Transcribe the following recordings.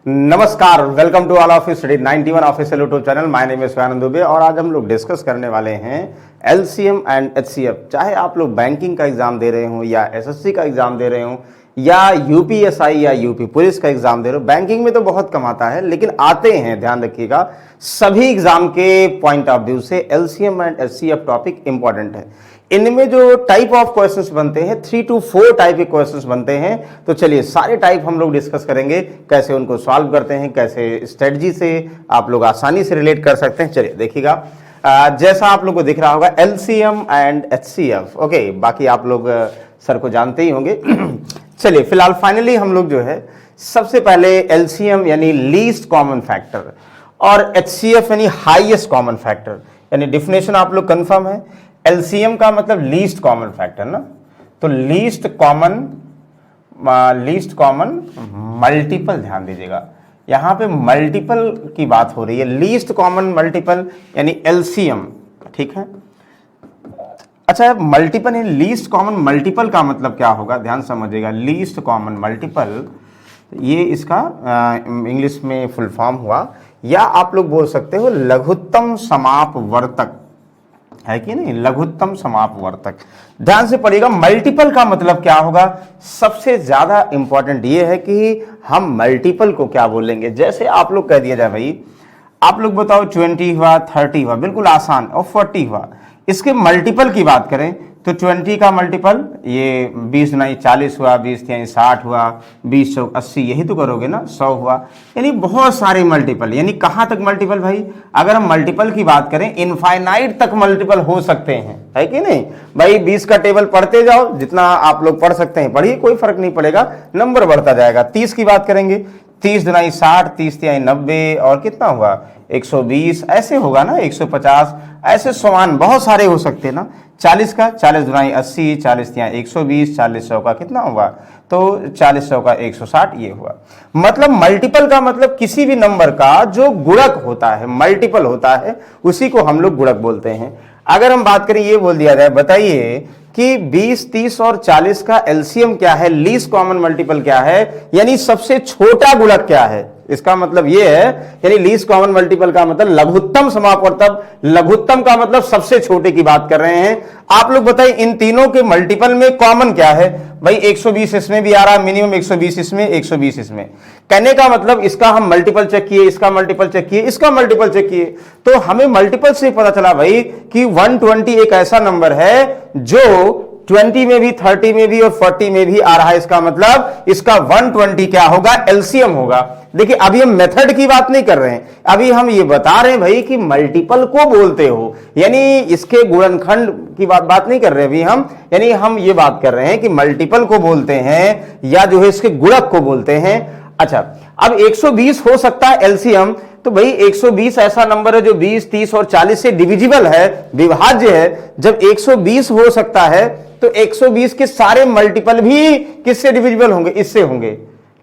नमस्कार, welcome to all of study 91 official YouTube channel. My name is Swanand Dubey और आज हम लोग डिस्कस करने वाले हैं एलसीएम एंड एचसीएफ। चाहे आप लोग बैंकिंग का एग्जाम दे रहे हो या एसएससी का एग्जाम दे रहे हो या यूपीएसआई या यूपी पुलिस का एग्जाम दे रहे हो, बैंकिंग में तो बहुत कम आता है लेकिन आते हैं, ध्यान रखिएगा। सभी एग्जाम के पॉइंट ऑफ व्यू से LCM and HCF topic important है। इनमें जो टाइप ऑफ क्वेश्चंस बनते हैं 3 to 4 टाइप के क्वेश्चंस बनते हैं। तो चलिए सारे टाइप हम लोग डिस्कस करेंगे, कैसे उनको सॉल्व करते हैं, कैसे स्ट्रेटजी से आप लोग आसानी से रिलेट कर सकते हैं। चलिए देखिएगा, जैसा आप लोग को दिख रहा होगा एलसीएम एंड एचसीएफ। ओके, बाकी आप लोग सर को जानते ही होंगे। चलिए फिलहाल फाइनली हम लोग जो है सबसे पहले एलसीएम यानी लीस्ट कॉमन फैक्टर और एचसीएफ यानी हाईएस्ट कॉमन फैक्टर, यानी डिफिनेशन आप लोग कंफर्म है। एलसीएम का मतलब लीस्ट कॉमन फैक्टर ना, तो लीस्ट कॉमन मल्टीपल, ध्यान दीजिएगा यहां पे मल्टीपल की बात हो रही है। लीस्ट कॉमन मल्टीपल यानी एलसीएम, ठीक है। अच्छा, मल्टीपल है, लीस्ट कॉमन मल्टीपल का मतलब क्या होगा, ध्यान समझिएगा। लीस्ट कॉमन मल्टीपल ये इसका इंग्लिश में फुल फॉर्म हुआ, या आप लोग बोल सकते हो लघुत्तम समापवर्तक, है कि नहीं, लघुत्तम समापवर्तक। ध्यान से पढ़िएगा, मल्टीपल का मतलब क्या होगा। सबसे ज्यादा इंपॉर्टेंट ये है कि हम मल्टीपल को क्या बोलेंगे। जैसे आप लोग कह दिया जाए भाई, आप लोग बताओ 20 हुआ, 30 हुआ, बिल्कुल आसान, और 40 हुआ। इसके मल्टीपल की बात करें तो 20 का मल्टीपल ये 20 नहीं 40 हुआ, 20 नहीं 60 हुआ, 20 चौक 80, यही तो करोगे ना, 100 हुआ। यानी बहुत सारे मल्टीपल, यानी कहां तक मल्टीपल भाई। अगर हम मल्टीपल की बात करें इनफाइनाइट तक मल्टीपल हो सकते हैं, है कि नहीं भाई। 20 का टेबल पढ़ते जाओ, जितना आप लोग पढ़ सकते हैं पढ़िए, कोई फर्क नहीं पड़ेगा, नंबर बढ़ता जाएगा। 30 की बात करेंगे, 30 दुनाई 60, 30 तिहाई 90, और कितना हुआ 120, ऐसे होगा ना, 150, ऐसे समान बहुत सारे हो सकते हैं ना। 40 का 40 दुनाई 80, 40 तिहाई 120, 40 सौ का कितना हुआ, तो 40 सौ का 160, ये हुआ। मतलब मल्टीपल का मतलब किसी भी नंबर का जो गुणक होता है, मल्टीपल होता है, उसी को हम लोग गुणक बोलते हैं। अगर हम बात करें, ये बोल दिया जाए, बताइए कि 20, 30 और 40 का एलसीएम क्या है, लीस्ट कॉमन मल्टीपल क्या है, यानी सबसे छोटा गुणक क्या है। इसका मतलब ये है, यानी लीस्ट कॉमन मल्टीपल का मतलब लघुत्तम समापवर्तक। लघुत्तम का मतलब सबसे छोटे की बात कर रहे हैं। आप लोग बताइए इन तीनों के मल्टीपल में कॉमन क्या है भाई। 120 इसमें भी आ रहा है, मिनिमम 120 इसमें, 120 इसमें। कहने का मतलब इसका हम मल्टीपल चेक किए, इसका मल्टीपल चेक किए, इसका मल्टीपल चेक किए, तो हमें मल्टीपल से पता चला भाई कि 120 एक ऐसा नंबर है जो 20 में भी, 30 में भी और 40 में भी आ रहा है। इसका मतलब इसका 120 क्या होगा, एलसीएम होगा। देखिए अभी हम मेथड की बात नहीं कर रहे हैं, अभी हम ये बता रहे हैं भाई कि मल्टीपल को बोलते हो, यानी इसके गुणनखंड की बात नहीं कर रहे अभी हम, यानी हम ये बात कर रहे हैं कि मल्टीपल को बोलते हैं या जो है इसके गुणक को बोलते हैं। अच्छा, अब 120 हो सकता है एलसीएम, तो भाई 120 ऐसा नंबर है जो 20, 30 और 40 से डिविजिबल है, विभाज्य है। जब 120 हो सकता है तो 120 के सारे मल्टीपल भी किससे डिविजिबल होंगे, इससे होंगे।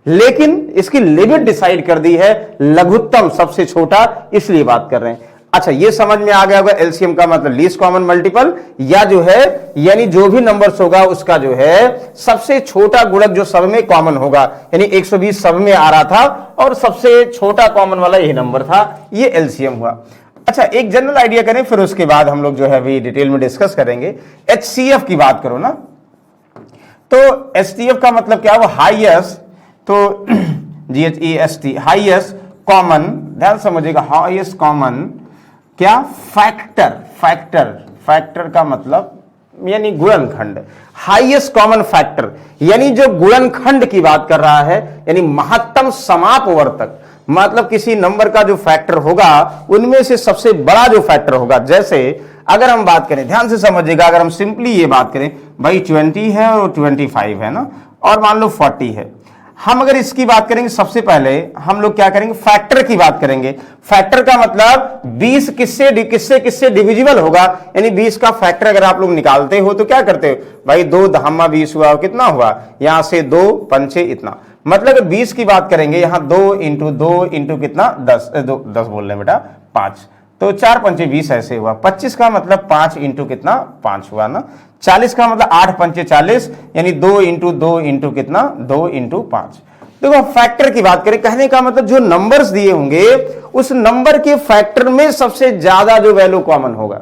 लेकिन इसकी लिमिट डिसाइड कर दी है लघुत्तम, सबसे छोटा, इसलिए बात कर रहे हैं। अच्छा, ये समझ में आ गया होगा एलसीएम का मतलब लीस्ट कॉमन मल्टीपल, या जो है यानी जो भी नंबर्स होगा उसका जो है सबसे छोटा गुणक जो सब में कॉमन होगा। यानी 120 सब में आ रहा था और सबसे छोटा कॉमन वाला यही नंबर था, ये एलसीएम हुआ। अच्छा, एक जनरल आइडिया करें, फिर उसके बाद हम लोग जो है अभी डिटेल में डिस्कस करेंगे। एचसीएफ की बात करो ना, तो एचसीएफ का मतलब क्या, वो हाईएस्ट, तो GHEST हाईएस्ट कॉमन, ध्यान समझिएगा, हाईएस्ट कॉमन क्या, फैक्टर का मतलब यानी गुणनखंड। हाईएस्ट कॉमन फैक्टर यानी जो गुणनखंड की बात कर रहा है, यानी महत्तम समापवर्तक, मतलब किसी नंबर का जो फैक्टर होगा उनमें से सबसे बड़ा जो फैक्टर होगा। जैसे अगर हम बात करें, ध्यान से समझिएगा, अगर हम सिंपली ये बात करें भाई 20 है और 25 है ना, और मान लो 40 है, हम अगर इसकी बात करेंगे सबसे पहले हम लोग क्या करेंगे, फैक्टर की बात करेंगे। फैक्टर का मतलब 20 किससे डिविजिबल होगा, यानी 20 का फैक्टर अगर आप लोग निकालते हो तो क्या करते हो भाई, 2 धामा 20 हुआ, कितना हुआ, यहां से 2 पंचे इतना, मतलब 20 की बात करेंगे यहां 2 इंटू कितना, 10 बोल रहे बेटा 5, तो 4 पंचे 20 ऐसे हुआ। 25 का मतलब 5 इंटू कितना, 5 हुआ ना। 40 का मतलब 8 पंचे 40, यानी 2 इंटू कितना, 2 इंटू 5। देखो फैक्टर की बात करें, कहने का मतलब जो नंबर्स दिए होंगे उस नंबर के फैक्टर में सबसे ज्यादा जो वैल्यू कॉमन होगा,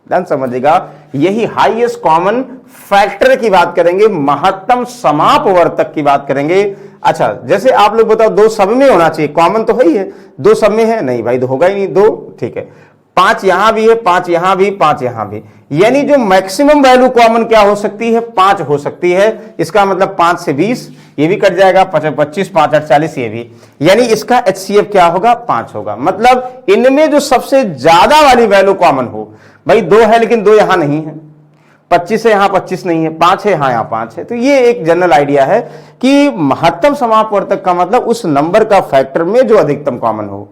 ध्यान समझिएगा, यही हाईएस्ट कॉमन फैक्टर की बात करेंगे, महत्तम समापवर्तक की बात करेंगे। अच्छा, जैसे आप लोग बताओ, दो सब में होना चाहिए, कॉमन तो है ही है, दो सब में है नहीं भाई, तो होगा ही नहीं, दो ठीक है, 5 यहां भी है, 5 यहां भी, 5 यहां भी, यानी जो मैक्सिमम वैल्यू कॉमन क्या हो सकती है, 5 हो सकती है। इसका मतलब 5 से 20 ये भी कट जाएगा, 25, 5 8 40 ये भी, यानी इसका HCF क्या होगा, 5 होगा। मतलब इनमें जो सबसे ज्यादा वाली वैल्यू कॉमन हो, भाई 2 है लेकिन 2 यहां नहीं है, 25 है, यहां 25 नहीं है, 5 है, हाँ यहां 5 है। तो ये एक जनरल आइडिया है कि महत्तम समापवर्तक का मतलब उस नंबर का फैक्टर में जो अधिकतम कॉमन हो,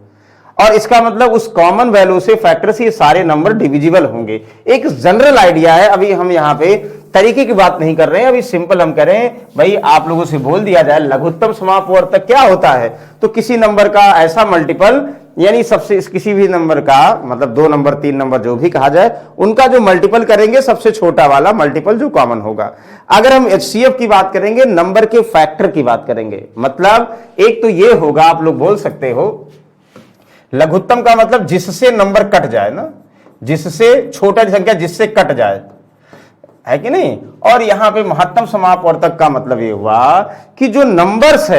और इसका मतलब उस कॉमन वैल्यू से फैक्टर से ये सारे नंबर डिविजिबल होंगे। एक जनरल आइडिया है, अभी हम यहां पे तरीके की बात नहीं कर रहे हैं, अभी सिंपल हम करें, भाई आप लोगों से बोल दिया जाए लघुत्तम समापवर्तक क्या होता है, तो किसी नंबर का ऐसा मल्टीपल, यानी सबसे किसी भी नंबर का मतलब 2 नंबर 3 नंबर जो भी कहा जाए, उनका जो मल्टीपल करेंगे सबसे छोटा वाला मल्टीपल जो कॉमन होगा। अगर हम HCF की बात करेंगे, नंबर के फैक्टर की बात करेंगे, मतलब एक तो ये होगा, आप लोग बोल सकते हो लघुत्तम का मतलब जिससे नंबर कट जाए ना, जिससे छोटा संख्या जिससे कट जाए, है कि नहीं। और यहां पे महत्तम समापवर्तक का मतलब ये हुआ कि जो नंबर्स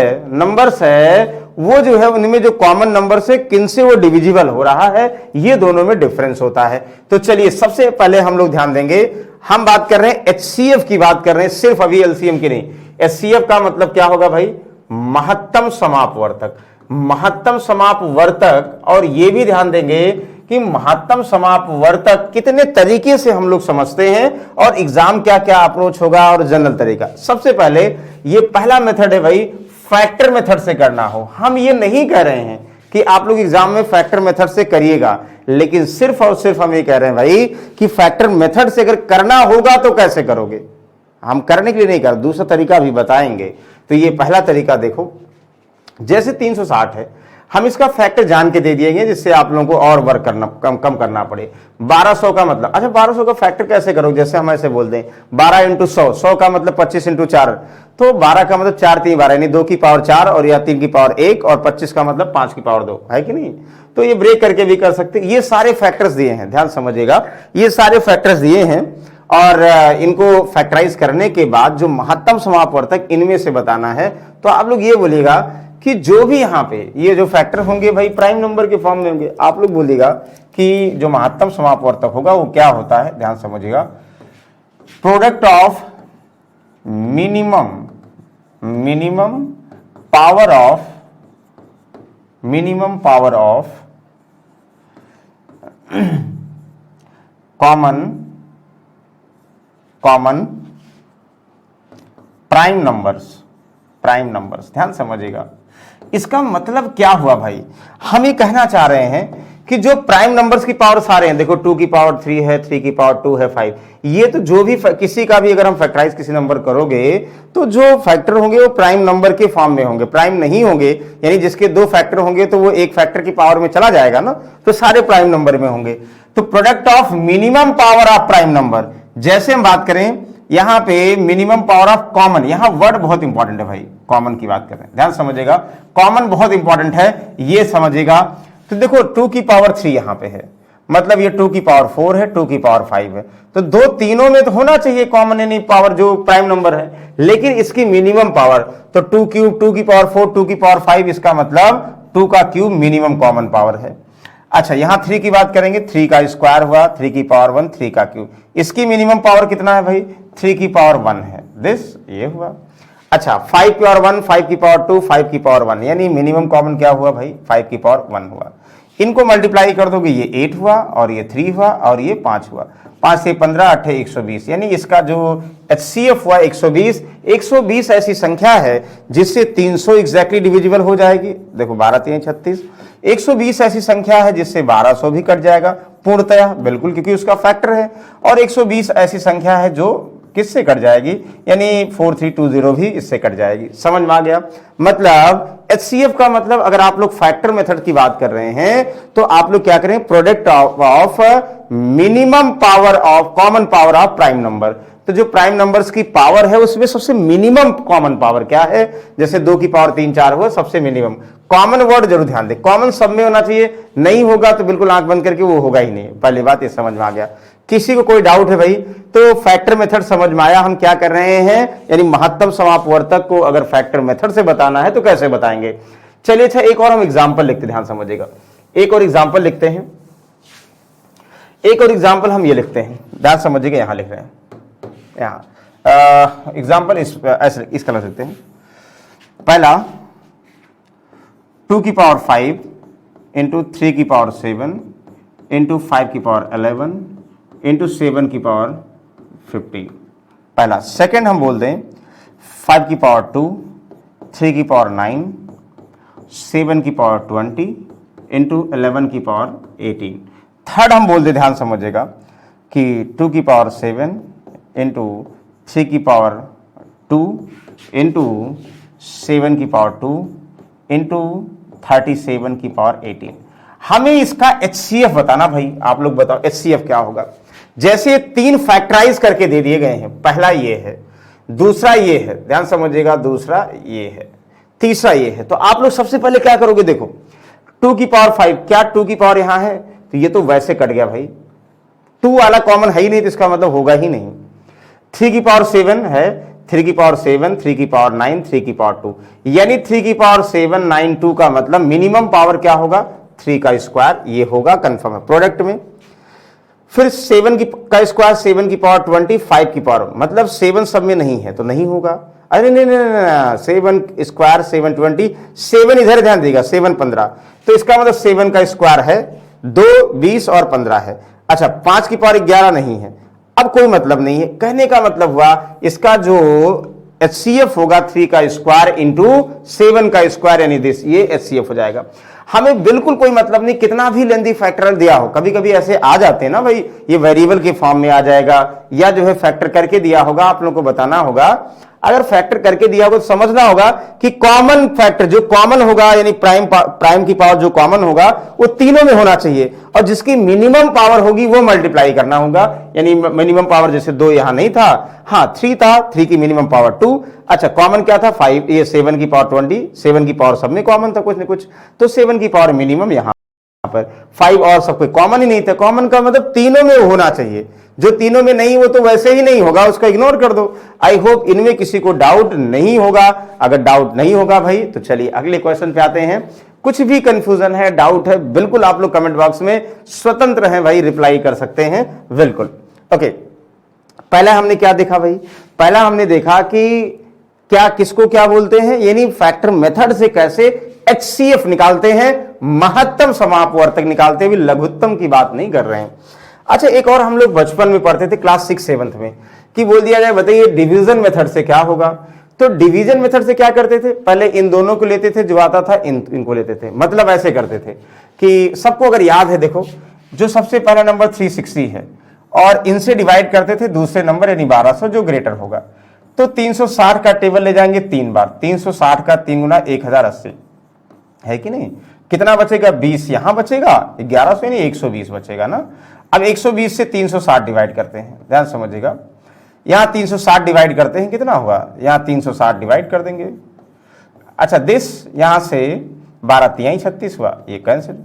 है वो जो है उनमें जो कॉमन नंबर से किन से वो डिविजिबल हो रहा है, ये दोनों में डिफरेंस होता है। तो चलिए सबसे पहले हम लोग ध्यान देंगे, हम बात कर रहे हैं HCF की बात कर रहे हैं, सिर्फ अभी LCM की नहीं। HCF का मतलब क्या होगा भाई, महत्तम समापवर्तक, महत्तम समापवर्तक। और ये भी ध्यान देंगे कि महत्तम समापवर्तक कितने तरीके से हम लोग समझते हैं और एग्जाम क्या क्या अप्रोच होगा और जनरल तरीका। सबसे पहले ये पहला मेथड है भाई, फैक्टर मेथड से करना हो। हम ये नहीं कह रहे हैं कि आप लोग एग्जाम में फैक्टर मेथड से करिएगा, लेकिन सिर्फ और सिर्फ हम ये कह रहे हैं भाई कि फैक्टर मेथड से अगर करना होगा तो कैसे करोगे, हम करने के लिए नहीं कर, दूसरा तरीका भी बताएंगे। तो ये पहला तरीका देखो, जैसे 360 है, हम इसका फैक्टर जान के दे दिएंगे जिससे आप लोगों को और वर्क करना कम करना पड़े। 1200 का मतलब, अच्छा 1200 का फैक्टर कैसे करोगे, जैसे हम ऐसे बोल दें 12 × 100, 100 का मतलब 25 × 4, तो 12 का मतलब 4 3 12, यानी 2 की पावर 4 और या 3 की पावर 1, और 25 का मतलब 5 की पावर 2, है कि नहीं। तो ये ब्रेक करके भी कर सकते, ये सारे फैक्टर्स दिए हैं, ध्यान समझिएगा, ये सारे फैक्टर्स दिए हैं। और इनको फैक्टराइज करने के बाद जो महत्तम समापवर्तक इनमें से बताना है, तो आप लोग ये बोलिएगा कि जो भी यहां पे ये जो फैक्टर होंगे भाई प्राइम नंबर के फॉर्म में होंगे। आप लोग बोलिएगा कि जो महत्तम समापवर्तक होगा वो क्या होता है, ध्यान समझिएगा, product of minimum power of common prime numbers, ध्यान समझिएगा। इसका मतलब क्या हुआ भाई, हम ये कहना चाह रहे हैं कि जो प्राइम नंबर्स की पावर सारे हैं, देखो 2 की पावर 3 है, 3 की पावर 2 है, 5, ये तो जो भी किसी का भी अगर हम फैक्टराइज किसी नंबर करोगे तो जो फैक्टर होंगे वो प्राइम नंबर के फॉर्म में होंगे, प्राइम नहीं होंगे, यानी जिसके 2 फैक्टर होंगे तो वो एक फैक्टर की पावर में चला जाएगा ना, तो सारे प्राइम नंबर में होंगे। तो product of minimum power of prime number, जैसे हम बात करें यहां पे मिनिमम पावर ऑफ कॉमन, यहां वर्ड बहुत इंपॉर्टेंट है भाई, कॉमन की बात कर रहे हैं, ध्यान समझिएगा, कॉमन बहुत इंपॉर्टेंट है, ये समझिएगा। तो देखो 2 की पावर 3 यहां पे है, मतलब ये 2 की पावर 4 है, 2 की पावर 5 है, तो दो तीनों में तो होना चाहिए कॉमन, यानी पावर जो प्राइम नंबर है, लेकिन इसकी मिनिमम पावर, तो 2 क्यूब, 2 की पावर 4, 2 की पावर 5, इसका मतलब 2 का क्यूब मिनिमम कॉमन पावर है। अच्छा यहां 3 की बात करेंगे, 3 का स्क्वायर हुआ, 3 की पावर 1, 3 का क्यूब, इसकी मिनिमम पावर कितना है भाई, 3 की पावर 1 है, दिस ये हुआ। अच्छा 5 की पावर 1, 5 की पावर 2, 5 की पावर 1, यानी मिनिमम कॉमन क्या हुआ भाई, 5 की पावर 1 हुआ। इनको मल्टीप्लाई कर दोगे, ये 8 हुआ और ये 3 हुआ और ये 5 हुआ, 5 से 15 8 120, यानी इसका जो HCF हुआ 120। 120 ऐसी संख्या है जिससे 300 एग्जैक्टली डिविजिबल हो जाएगी, देखो 12 3 36। 120 ऐसी संख्या है जिससे 1200 भी कट जाएगा पूर्णतया, बिल्कुल, क्योंकि उसका फैक्टर है। और 120 ऐसी संख्या है जो किससे कट जाएगी, यानी 4320 भी इससे कट जाएगी। समझ में आ गया, मतलब HCF का मतलब अगर आप लोग फैक्टर मेथड की बात कर रहे हैं तो आप लोग क्या करें, product of minimum power of common power of prime number. तो जो प्राइम नंबर्स की पावर है उसमें सबसे मिनिमम कॉमन पावर क्या है, जैसे 2 की पावर 3 4 हुआ सबसे मिनिमम। कॉमन वर्ड जरूर ध्यान दें, कॉमन सब में होना चाहिए, नहीं होगा तो बिल्कुल आंख बंद करके वो होगा ही नहीं। पहली बात ये समझ में आ गया। किसी को कोई डाउट है भाई तो फैक्टर मेथड समझ में आया हम क्या कर रहे हैं, यानी महत्तम समापवर्तक को अगर फैक्टर मेथड से बताना है तो कैसे बताएंगे। चलिए अच्छा एक और हम एग्जाम्पल लिखते, ध्यान समझिएगा, एक और एग्जाम्पल लिखते हैं। एक और एग्जाम्पल हम ये लिखते हैं, ध्यान समझिएगा, यहां लिख रहे हैं, यहां एग्जाम्पल इस कलर लिखते हैं। पहला 2 की पावर 5 इंटू 3 की पावर 7 इंटू 5 की पावर 11 इंटू 7 की पावर 15, पहला। सेकेंड हम बोल दें 5 की पावर 2, 3 की पावर 9, 7 की पावर 20 इंटू 11 की पावर 18। थर्ड हम बोल दें, ध्यान समझिएगा, कि 2 की पावर 7 इंटू 3 की पावर 2 इंटू 7 की पावर 2 इंटू 37 की पावर 18। हमें इसका HCF बताना भाई, आप लोग बताओ HCF क्या होगा। जैसे 3 फैक्टराइज करके दे दिए गए हैं, पहला ये है, दूसरा ये है, ध्यान समझिएगा, दूसरा ये है, तीसरा ये है। तो आप लोग सबसे पहले क्या करोगे, देखो 2 की पावर 5, क्या 2 की पावर यहां है, तो ये तो वैसे कट गया भाई, 2 वाला कॉमन है ही नहीं, तो इसका मतलब होगा ही नहीं। 3 की पावर 7 है, 3 की पावर 7, 3 की पावर 9, 3 की पावर 2, यानी 3 की पावर 7 9 2 का मतलब मिनिमम पावर क्या होगा, 3 का स्क्वायर, ये होगा कंफर्म है प्रोडक्ट में। फिर 7 का स्क्वायर 7 की पावर 20, 5 की पावर, मतलब 7 सब में नहीं है तो नहीं होगा। अरे नहीं नहीं नहीं, 7 स्क्वायर 7 20, 7 इधर ध्यान देगा, 7 15, तो इसका मतलब 7 का स्क्वायर है 2 20 और 15 है। अच्छा 5 की पावर 11 नहीं है, अब कोई मतलब नहीं है। कहने का मतलब हुआ इसका जो HCF होगा 3 का स्क्वायर इंटू 7 का स्क्वायर, यानी दिस, ये HCF हो जाएगा। हमें बिल्कुल कोई मतलब नहीं कितना भी लेंथी फैक्टरल दिया हो, कभी कभी ऐसे आ जाते हैं ना भाई, ये वेरिएबल के फॉर्म में आ जाएगा या जो है फैक्टर करके दिया होगा, आप लोगों को बताना होगा। अगर फैक्टर करके दिया होगा तो समझना होगा कि कॉमन फैक्टर जो कॉमन होगा, यानी प्राइम की पावर जो कॉमन होगा वो तीनों में होना चाहिए, और जिसकी मिनिमम पावर होगी वो मल्टीप्लाई करना होगा। यानी मिनिमम पावर जैसे 2 यहां नहीं था, हाँ 3 था, 3 की मिनिमम पावर 2, अच्छा कॉमन क्या था 5, ये 7 की पावर 20, 7 की पावर सब में कॉमन था कुछ न कुछ, तो 7 की पावर मिनिमम यहां पर 5 और सब कोई कॉमन ही नहीं था। कॉमन का मतलब तीनों में होना चाहिए, जो तीनों में नहीं वो तो वैसे ही नहीं होगा, उसका इग्नोर कर दो। आई होप इनमें किसी को डाउट नहीं होगा। अगर डाउट नहीं होगा भाई तो चलिए अगले क्वेश्चन पे आते हैं। कुछ भी कंफ्यूजन है, डाउट है, बिल्कुल आप लोग कमेंट बॉक्स में स्वतंत्र हैं भाई, रिप्लाई कर सकते हैं बिल्कुल। ओके, पहला हमने क्या देखा भाई, पहला हमने देखा कि क्या किसको क्या बोलते हैं, यानी फैक्टर मेथड से कैसे HCF निकालते हैं, महत्तम समापवर्तक निकालते हुए, लघुत्तम की बात नहीं कर रहे हैं। अच्छा एक और हम लोग बचपन में पढ़ते थे क्लास 6 7 में, कि बोल दिया जाए बताइए डिवीजन मेथड से क्या होगा। तो डिवीजन मेथड से क्या करते थे, पहले इन दोनों को लेते थे, जो आता था इनको लेते थे, मतलब ऐसे करते थे कि सबको अगर याद है, देखो जो सबसे पहला नंबर 360 है और इनसे डिवाइड करते थे दूसरे नंबर यानी 1200 जो ग्रेटर होगा, तो 360 का टेबल ले जाएंगे 3 बार, 360 का 3 गुना 1080 है कि नहीं, कितना बचेगा 20, यहां बचेगा 1100 यानी 120 बचेगा ना। अब 120 से 360 डिवाइड करते हैं, ध्यान समझिएगा, यहां 360 डिवाइड करते हैं, कितना हुआ, यहां 360 डिवाइड कर देंगे। अच्छा दिस यहां से 12 3 36 हुआ, ये कैंसिल,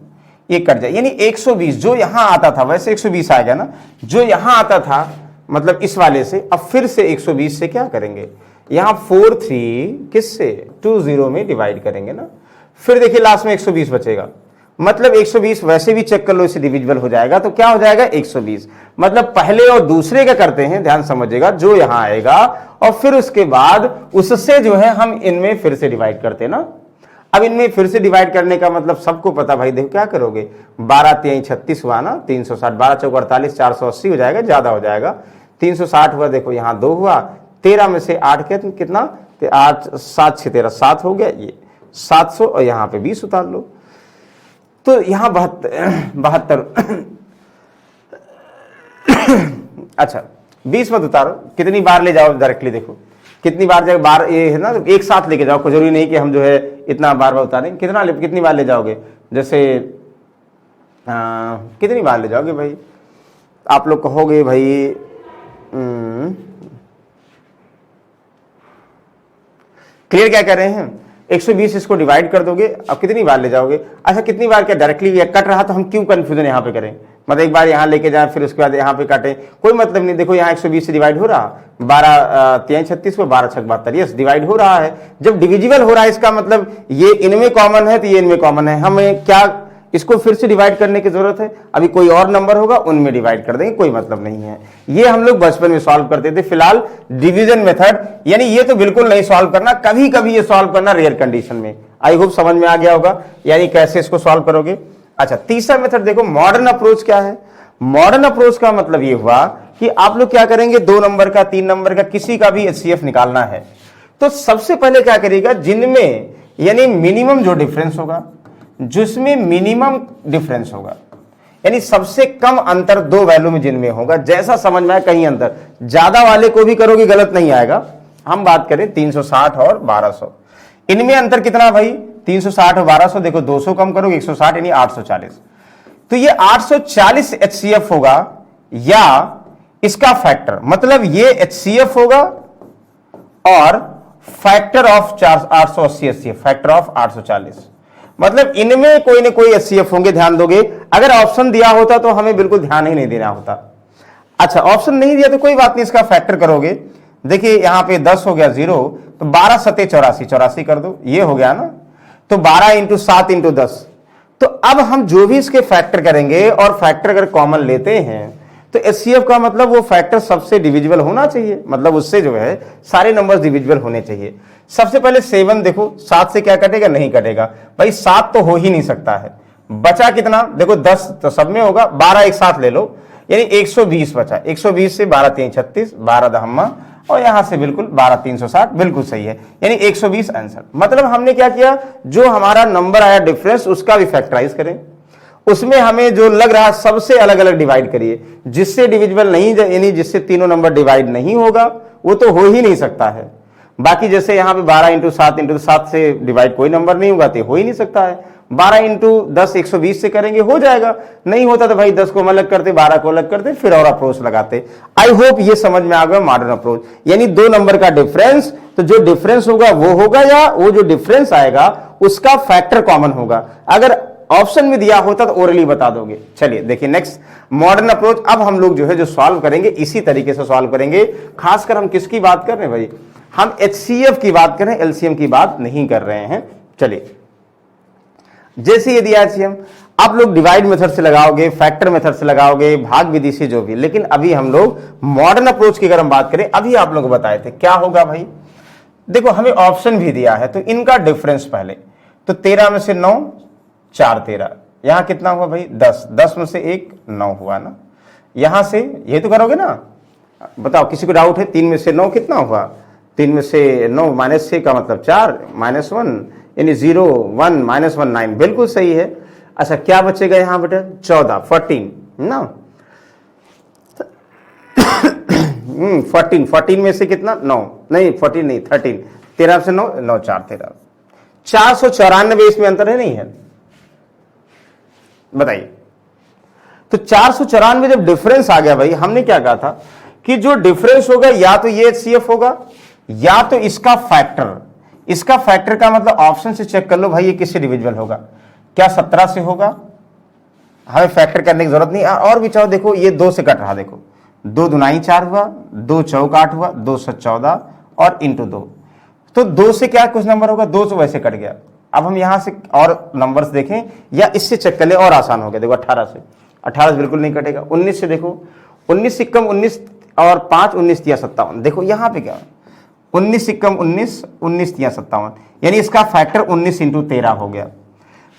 ये कट जाए, यानी 120 जो यहां आता था वैसे 120 आ गया ना, जो यहां आता था मतलब इस वाले से, अब फिर से 120 से क्या करेंगे, यहां 4 3 किससे 20 में डिवाइड करेंगे ना, फिर देखिए लास्ट में 120 बचेगा, मतलब 120 वैसे भी चेक कर लो इसे डिविजिबल हो जाएगा, तो क्या हो जाएगा 120, मतलब पहले और दूसरे का करते हैं, ध्यान समझिएगा, जो यहां आएगा और फिर उसके बाद उससे जो है हम इनमें फिर से डिवाइड करते हैं ना। अब इनमें फिर से डिवाइड करने का मतलब सबको पता भाई, देखो क्या करोगे, 12 3 36 हुआ ना, 360, 12 चौक 48, 480 हो जाएगा, ज्यादा हो जाएगा, 360 हुआ, देखो यहाँ 2 हुआ, 13 में से 8 कितना, 8 7 6 13 7 हो गया, ये 700 और यहाँ पे 20 उतार लो, तो यहाँ 72 अच्छा 20 मत उतारो, कितनी बार ले जाओ डायरेक्टली, देखो कितनी बार जाए, बार ये है ना, एक साथ लेके जाओ, कोई जरूरी नहीं कि हम जो है इतना बार बार उतारें, कितनी बार ले जाओगे, जैसे कितनी बार ले जाओगे भाई, आप लोग कहोगे भाई क्लियर क्या कर रहे हैं? 120 इसको डिवाइड कर दोगे, अब कितनी बार ले जाओगे? अच्छा कितनी बार, क्या डायरेक्टली कट रहा तो हम क्यों कंफ्यूजन यहाँ पे करें? मतलब एक बार यहाँ लेके जाए फिर उसके बाद यहाँ पे काटें, कोई मतलब नहीं। देखो यहाँ 120 से डिवाइड हो रहा, 12 3 36 को 12 6 72, यस डिवाइड हो रहा है। जब डिविजिबल हो रहा है इसका मतलब ये इनमें कॉमन है तो ये इनमें कॉमन है, हमें क्या इसको फिर से डिवाइड करने की जरूरत है? अभी कोई और नंबर होगा उनमें डिवाइड कर देंगे, कोई मतलब नहीं है। ये हम लोग बचपन में सॉल्व करते थे। फिलहाल डिवीजन मेथड यानी ये तो बिल्कुल नहीं सॉल्व करना, कभी कभी ये सॉल्व करना रेयर कंडीशन में। आई होप समझ में आ गया होगा, यानी कैसे इसको सॉल्व करोगे। अच्छा तीसरा मेथड देखो, मॉडर्न अप्रोच क्या है? मॉडर्न अप्रोच का मतलब ये हुआ कि आप लोग क्या करेंगे, 2 नंबर का 3 नंबर का किसी का भी HCF निकालना है तो सबसे पहले क्या करिएगा, जिनमें यानी मिनिमम जो डिफरेंस होगा, जिसमें मिनिमम डिफरेंस होगा यानी सबसे कम अंतर 2 वैल्यू में जिनमें होगा, जैसा समझ में आए कहीं अंतर, ज्यादा वाले को भी करोगे गलत नहीं आएगा। हम बात करें 360 और 1200, इनमें अंतर कितना भाई? 360 और 1200, देखो 200 कम करोगे 160 यानी 840, तो ये 840 HCF होगा या इसका फैक्टर, मतलब ये HCF होगा और factor of 880 HCF, factor of 840, मतलब इनमें कोई ना कोई HCF होंगे। ध्यान दोगे, अगर ऑप्शन दिया होता तो हमें बिल्कुल ध्यान ही नहीं देना होता। अच्छा ऑप्शन नहीं दिया तो कोई बात नहीं, इसका फैक्टर करोगे। देखिए यहां पे 10 हो गया 0, तो 12 सते 84, 84 कर दो, ये हो गया ना, तो 12 इंटू 7 इंटू 10। तो अब हम जो भी इसके फैक्टर करेंगे और फैक्टर अगर कॉमन लेते हैं तो HCF का मतलब वो फैक्टर सबसे डिविजिबल होना चाहिए, मतलब उससे जो है सारे नंबर्स डिविजिबल होने चाहिए। सबसे पहले 7 देखो, 7 से क्या कटेगा? नहीं कटेगा भाई, 7 तो हो ही नहीं सकता है। बचा कितना? देखो 10 तो सब में होगा, 12 एक साथ ले लो यानी 120 बचा। 120 से 12 3 36, 12 दहम्मा और यहां से बिल्कुल 12 360, बिल्कुल सही है, यानी 120 आंसर। मतलब हमने क्या किया, जो हमारा नंबर आया डिफरेंस उसका भी फैक्टराइज करें, उसमें हमें जो लग रहा है सबसे अलग अलग डिवाइड करिए, जिससे डिविजिबल नहीं यानी जिससे तीनों नंबर डिवाइड नहीं होगा वो तो हो ही नहीं सकता है। बाकी जैसे यहाँ पे 12 इंटू 7 इंटू 7 से डिवाइड कोई नंबर नहीं होगा तो हो ही नहीं सकता है। 12 इंटू 10 120 से करेंगे, हो जाएगा। नहीं होता तो भाई 10 को अलग करते, 12 को अलग करते, फिर और अप्रोच लगाते। आई होप ये समझ में आ गया मॉडर्न अप्रोच, यानी 2 नंबर का डिफरेंस, तो जो डिफरेंस होगा वो होगा या वो जो डिफरेंस आएगा उसका फैक्टर कॉमन होगा। अगर ऑप्शन में दिया होता तो ओरली बता दोगे। चलिए देखिए नेक्स्ट मॉडर्न अप्रोच। अब हम लोग जो है जो सॉल्व करेंगे इसी तरीके से सॉल्व करेंगे। खासकर हम किसकी बात कर रहे हैं भाई? हम HCF की बात कर रहे हैं, LCM की बात नहीं कर रहे हैं। चलिए जैसे ये दिया HCM, आप लोग डिवाइड मेथड से लगाओगे, फैक्टर मेथड से लगाओगे, भाग विधि से, जो भी। लेकिन अभी हम लोग मॉडर्न अप्रोच की अगर हम बात करें, अभी आप लोग बताए थे क्या होगा भाई। देखो हमें ऑप्शन भी दिया है तो इनका डिफरेंस पहले, तो 13 में से 9 4 13, यहां कितना हुआ भाई 10, 10 में से 1 9 हुआ ना। यहां से ये तो करोगे ना, बताओ किसी को डाउट है? 3 में से 9 कितना हुआ? 3 में से 9 माइनस 6 का मतलब 4, -1 यानी 0 1 -1 9, बिल्कुल सही है। अच्छा क्या बचेगा यहाँ बेटा? 14 14 ना 14 में से कितना? 9 नहीं 14 नहीं 13, 13 से 9 9 4 13, 494 इसमें अंतर है नहीं है? बताइए। तो 494 जब डिफरेंस आ गया भाई, हमने क्या कहा था कि जो डिफरेंस होगा या तो ये HCF होगा या तो इसका फैक्टर। इसका फैक्टर का मतलब ऑप्शन से चेक कर लो भाई ये किससे डिविजिबल होगा। क्या 17 से होगा? हमें फैक्टर करने की जरूरत नहीं। और भी चाहो, देखो ये 2 से कट रहा, देखो 2 दुनाई 4 हुआ, 2 चौक 8 हुआ, 2 7 14 और इंटू 2, तो 2 से क्या कुछ नंबर होगा? 2 से वैसे कट गया। अब हम यहां से और नंबर्स देखें या इससे चेक कर ले, और आसान हो गया। देखो 18 से, 18 से बिल्कुल नहीं कटेगा। 19 से देखो, 19 से कम 19 और 5 19 या 57, देखो यहां पे क्या 19 से कम 19 19 या 57, यानी इसका फैक्टर 19 इंटू 13 हो गया।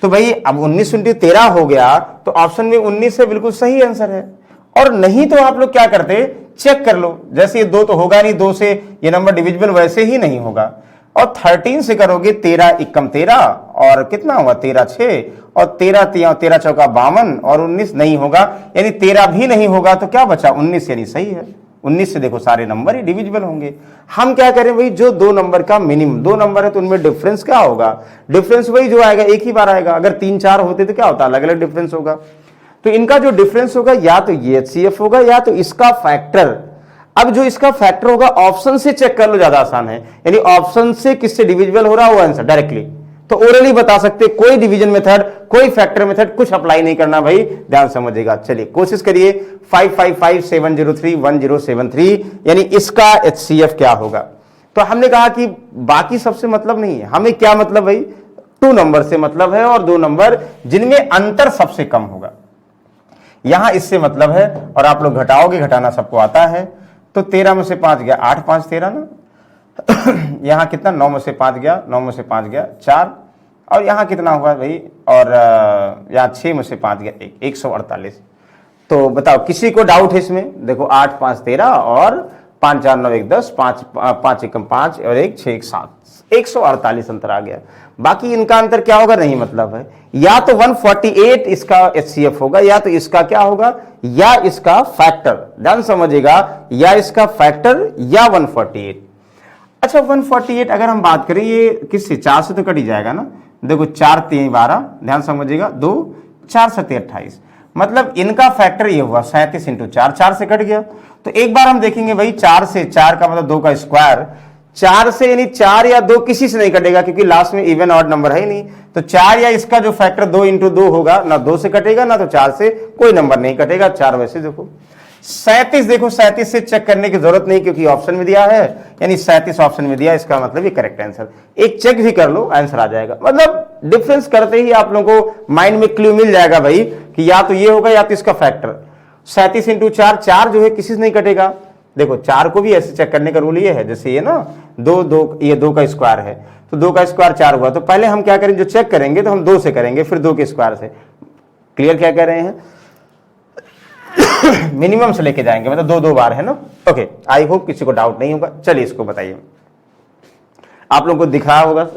तो भाई अब 19 इंटू 13 हो गया तो ऑप्शन में 19 से बिल्कुल सही आंसर है। और नहीं तो आप लोग क्या करते, चेक कर लो, जैसे ये 2 तो होगा नहीं, 2 से ये नंबर डिविजिबल वैसे ही नहीं होगा। और 13 से करोगे, 13 एकम 13 और कितना होगा 13 6 और 13 चौका 52 और 19 नहीं होगा, यानी 13 भी नहीं होगा। तो क्या बचा? 19, यानी सही है। 19 से देखो सारे नंबर ही डिविजिबल होंगे। हम क्या करें भाई, जो 2 नंबर का मिनिमम 2 नंबर है तो उनमें डिफरेंस क्या होगा? डिफरेंस वही जो आएगा एक ही बार आएगा। अगर 3 4 होते तो क्या होता? अलग अलग डिफरेंस होगा। तो इनका जो डिफरेंस होगा या तो ये HCF होगा या तो इसका फैक्टर। अब जो इसका फैक्टर होगा ऑप्शन से चेक कर लो, ज्यादा आसान है, यानी ऑप्शन से किससे डिविजिबल हो रहा है वो आंसर डायरेक्टली, तो ओरली बता सकते, कोई डिवीजन मेथड कोई फैक्टर मेथड कुछ अप्लाई नहीं करना भाई, ध्यान समझिएगा। चलिए कोशिश करिए 5557031073 यानी इसका HCF क्या होगा। तो हमने कहा कि बाकी सबसे मतलब नहीं है, हमें क्या मतलब भाई, 2 नंबर से मतलब है और 2 नंबर जिनमें अंतर सबसे कम होगा, यहां इससे मतलब है। और आप लोग घटाओगे, घटाना सबको आता है, तो 13 में से 5 गया 8, 5 13 ना यहां कितना 9 में से 5 गया, 9 में से 5 गया 4, और यहां कितना हुआ भाई, और यहां 6 में से 5 गया 1, 148। तो बताओ किसी को डाउट है इसमें? देखो 8 5 13 और 5 4 9 1 10, 5 5 1 5 और 1 6 1 7, 148 अंतर आ गया। बाकी इनका अंतर क्या होगा नहीं मतलब है, या तो 148 इसका HCF होगा, या तो इसका क्या होगा, या इसका फैक्टर, ध्यान समझिएगा, या इसका फैक्टर या 148। अच्छा 148 अगर हम बात करें ये किससे, 4 से तो कट ही जाएगा ना, देखो 4 3 12, ध्यान समझिएगा, 2 4 7 28, मतलब इनका फैक्टर ये हुआ 37 इंटू 4, 4 से कट गया। तो एक बार हम देखेंगे भाई 4 से, 4 का मतलब 2 का स्क्वायर, 4 से यानी 4 या 2 किसी से नहीं कटेगा क्योंकि लास्ट में इवन ऑड नंबर है ही नहीं, तो 4 या इसका जो फैक्टर 2 इंटू 2 होगा, ना 2 से कटेगा ना तो 4 से कोई नंबर नहीं कटेगा, 4 वैसे देखो। 37 देखो 37 से चेक करने की जरूरत नहीं क्योंकि ऑप्शन में दिया है, यानी 37 ऑप्शन में दिया, इसका मतलब ये करेक्ट आंसर, एक चेक भी कर लो आंसर आ जाएगा। मतलब डिफरेंस करते ही आप लोगों को माइंड में क्लू मिल जाएगा भाई कि या तो ये होगा या तो इसका फैक्टर। 37 इंटू 4, 4 जो है किसी से नहीं कटेगा, देखो 4 को भी ऐसे चेक करने का रूल ये है, जैसे ये ना 2 2 ये 2 का स्क्वायर है, तो 2 का स्क्वायर 4 हुआ, तो पहले हम क्या करें, जो चेक करेंगे तो हम 2 से करेंगे, फिर 2 के स्क्वायर से। क्लियर क्या कह रहे हैं मिनिमम से लेके जाएंगे, मतलब 2 2 बार है ना। ओके, आई होप किसी को डाउट नहीं होगा। चलिए इसको बताइए, आप लोगों को दिख रहा होगा।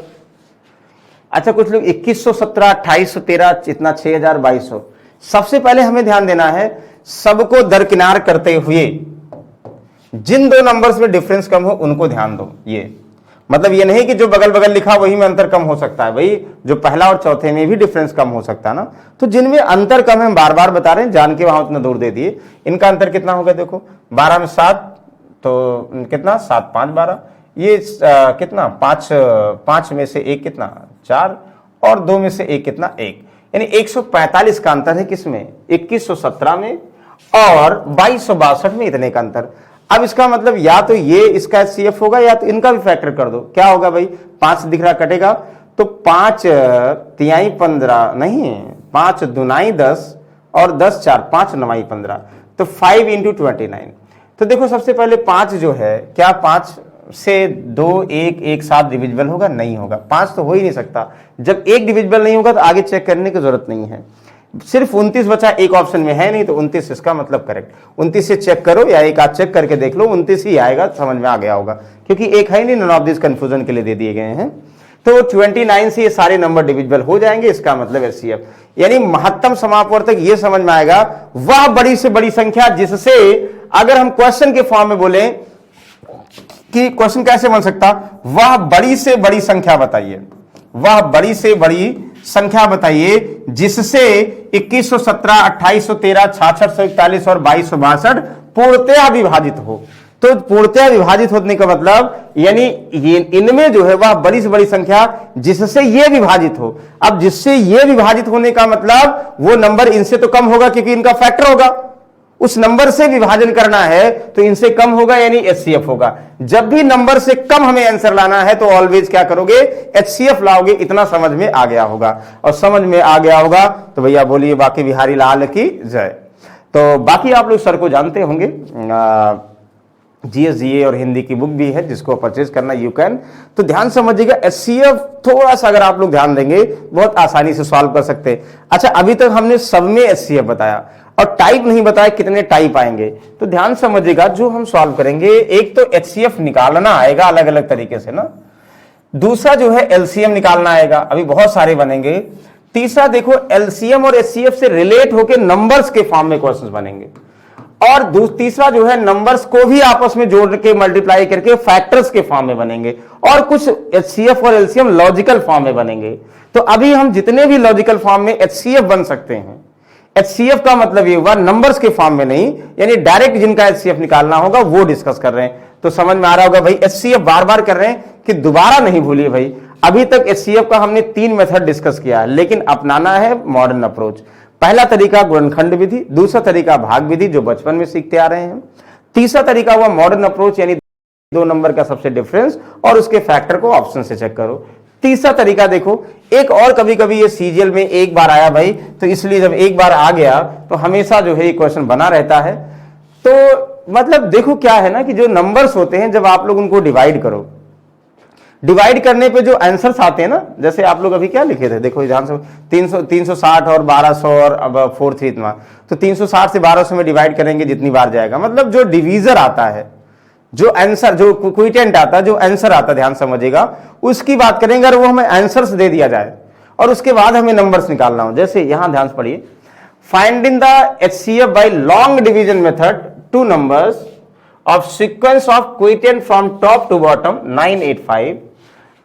अच्छा कुछ लोग 2117 2813 इतना 6000 2200, सबसे पहले हमें ध्यान देना है सबको दरकिनार करते हुए जिन 2 नंबर्स में डिफरेंस कम हो उनको ध्यान दो। ये मतलब ये नहीं कि जो बगल बगल लिखा वही में अंतर कम हो सकता है भाई, जो पहला और चौथे में भी डिफरेंस कम हो सकता है ना, तो जिनमें अंतर कम है हम बार बार बता रहे हैं, जान के वहां उतना दूर दे दिए। इनका अंतर कितना होगा, देखो 12 में 7 तो कितना 7 5 12, ये कितना 5 में से 1 कितना 4, और 2 में से 1 कितना 1, यानी 145 का अंतर है किसमें, 2117 में और 2262 में, इतने का अंतर। अब इसका मतलब या तो ये इसका HCF होगा या तो इनका भी फैक्टर कर दो। क्या होगा भाई, 5 दिख रहा कटेगा, तो 5 तिहाई 15 नहीं, 5 दुनाई 10 और 10 4 5 9 15, तो 5 इंटू 29। तो देखो सबसे पहले 5 जो है, क्या 5 से 2 1 एक साथ डिविजिबल होगा, नहीं होगा, 5 तो हो ही नहीं सकता। जब एक डिविजिबल नहीं होगा तो आगे चेक करने की जरूरत नहीं है, सिर्फ 29 बचा, एक ऑप्शन में है नहीं, तो 29 इसका मतलब करेक्ट। 29 से चेक करो या एक आध चेक करके देख लो, 29 ही आएगा, समझ में आ गया होगा, क्योंकि एक है नहीं, नन ऑफ दिस कंफ्यूजन के लिए दे दिए गए हैं। तो 29 से ये सारे नंबर डिविजिबल हो जाएंगे, इसका मतलब HCF, यानी महत्तम समापवर्तक ये समझ में आएगा वह बड़ी से बड़ी संख्या जिससे, अगर हम क्वेश्चन के फॉर्म में बोले कि क्वेश्चन कैसे बन सकता, वह बड़ी से बड़ी संख्या बताइए, वह बड़ी से बड़ी संख्या बताइए जिससे 2117 2813 6641 और 2262 पूर्णतया विभाजित हो। तो पूर्णतया विभाजित होने का मतलब यानी ये इनमें जो है वह बड़ी से बड़ी संख्या जिससे ये विभाजित हो। अब जिससे ये विभाजित होने का मतलब वो नंबर इनसे तो कम होगा क्योंकि इनका फैक्टर होगा, उस नंबर से विभाजन करना है तो इनसे कम होगा यानी HCF होगा। जब भी नंबर से कम हमें आंसर लाना है तो ऑलवेज क्या करोगे, HCF लाओगे। इतना समझ में आ गया होगा, और समझ में आ गया होगा तो भैया बोलिए बाकी बिहारी लाल की जय। तो बाकी आप लोग सर को जानते होंगे, GS GA और हिंदी की बुक भी है जिसको परचेज करना यू कैन। तो ध्यान समझिएगा, HCF थोड़ा सा अगर आप लोग ध्यान देंगे बहुत आसानी से सॉल्व कर सकते हैं। अच्छा अभी तक हमने सब में HCF बताया और टाइप नहीं बताया कितने टाइप आएंगे, तो ध्यान समझिएगा जो हम सॉल्व करेंगे, एक तो HCF निकालना आएगा अलग अलग तरीके से ना, दूसरा जो है LCM निकालना आएगा, अभी बहुत सारे बनेंगे, तीसरा देखो LCM और HCF से रिलेट होकर नंबर्स के फॉर्म में क्वेश्चंस बनेंगे, और तीसरा जो है नंबर्स को भी आपस में जोड़ के मल्टीप्लाई करके फैक्टर्स के फॉर्म में बनेंगे, और कुछ HCF और LCM लॉजिकल फॉर्म में बनेंगे। तो अभी हम जितने भी लॉजिकल फॉर्म में HCF बन सकते हैं, HCF का मतलब ये हुआ नंबर्स के फॉर्म में नहीं, यानी डायरेक्ट जिनका HCF निकालना होगा वो डिस्कस कर रहे हैं। तो समझ में आ रहा होगा भाई, HCF बार बार कर रहे हैं कि दोबारा नहीं भूलिए भाई, अभी तक HCF का हमने 3 मेथड डिस्कस किया है, लेकिन अपनाना है मॉडर्न अप्रोच। पहला तरीका गुणनखंड विधि, दूसरा तरीका भाग विधि जो बचपन में सीखते आ रहे हैं, तीसरा तरीका हुआ मॉडर्न अप्रोच यानी 2 नंबर का सबसे डिफरेंस और उसके फैक्टर को ऑप्शन से चेक करो। तीसरा तरीका देखो, एक और कभी कभी ये सीजीएल में एक बार आया भाई, तो इसलिए जब एक बार आ गया तो हमेशा जो है ये क्वेश्चन बना रहता है। तो मतलब देखो क्या है ना कि जो नंबर्स होते हैं जब आप लोग उनको डिवाइड करो, डिवाइड करने पे जो आंसर्स आते हैं ना, जैसे आप लोग अभी क्या लिखे थे, देखो ध्यान से, 360 और 1200 और अब 4 3 इतना, तो 360 से 1200 में डिवाइड करेंगे जितनी बार जाएगा, मतलब जो डिवीजर आता है, जो आंसर, जो क्विटेंट आता है, जो आंसर आता है, ध्यान समझिएगा, उसकी बात करेंगे। अगर वो हमें आंसर्स दे दिया जाए और उसके बाद हमें नंबर्स निकालना हो, जैसे यहां ध्यान से पढ़िए, find in the HCF by long division method 2 numbers of sequence of quotient from top to bottom 985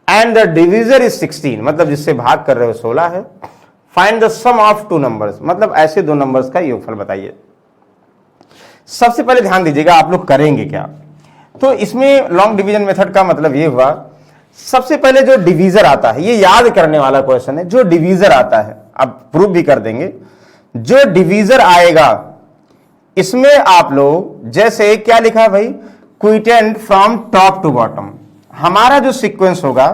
and the divisor is 16, मतलब जिससे भाग कर रहे हो 16 है। Find the sum of 2 numbers, मतलब ऐसे 2 नंबर्स का योगफल बताइए। सबसे पहले ध्यान दीजिएगा आप लोग करेंगे क्या, तो इसमें लॉन्ग डिवीजन मेथड का मतलब ये हुआ, सबसे पहले जो डिवीजर आता है, ये याद करने वाला क्वेश्चन है, जो डिवीजर आता है, अब प्रूफ भी कर देंगे, जो डिवीजर आएगा इसमें आप लोग जैसे क्या लिखा भाई, क्विटेंट फ्रॉम टॉप टू बॉटम, हमारा जो सीक्वेंस होगा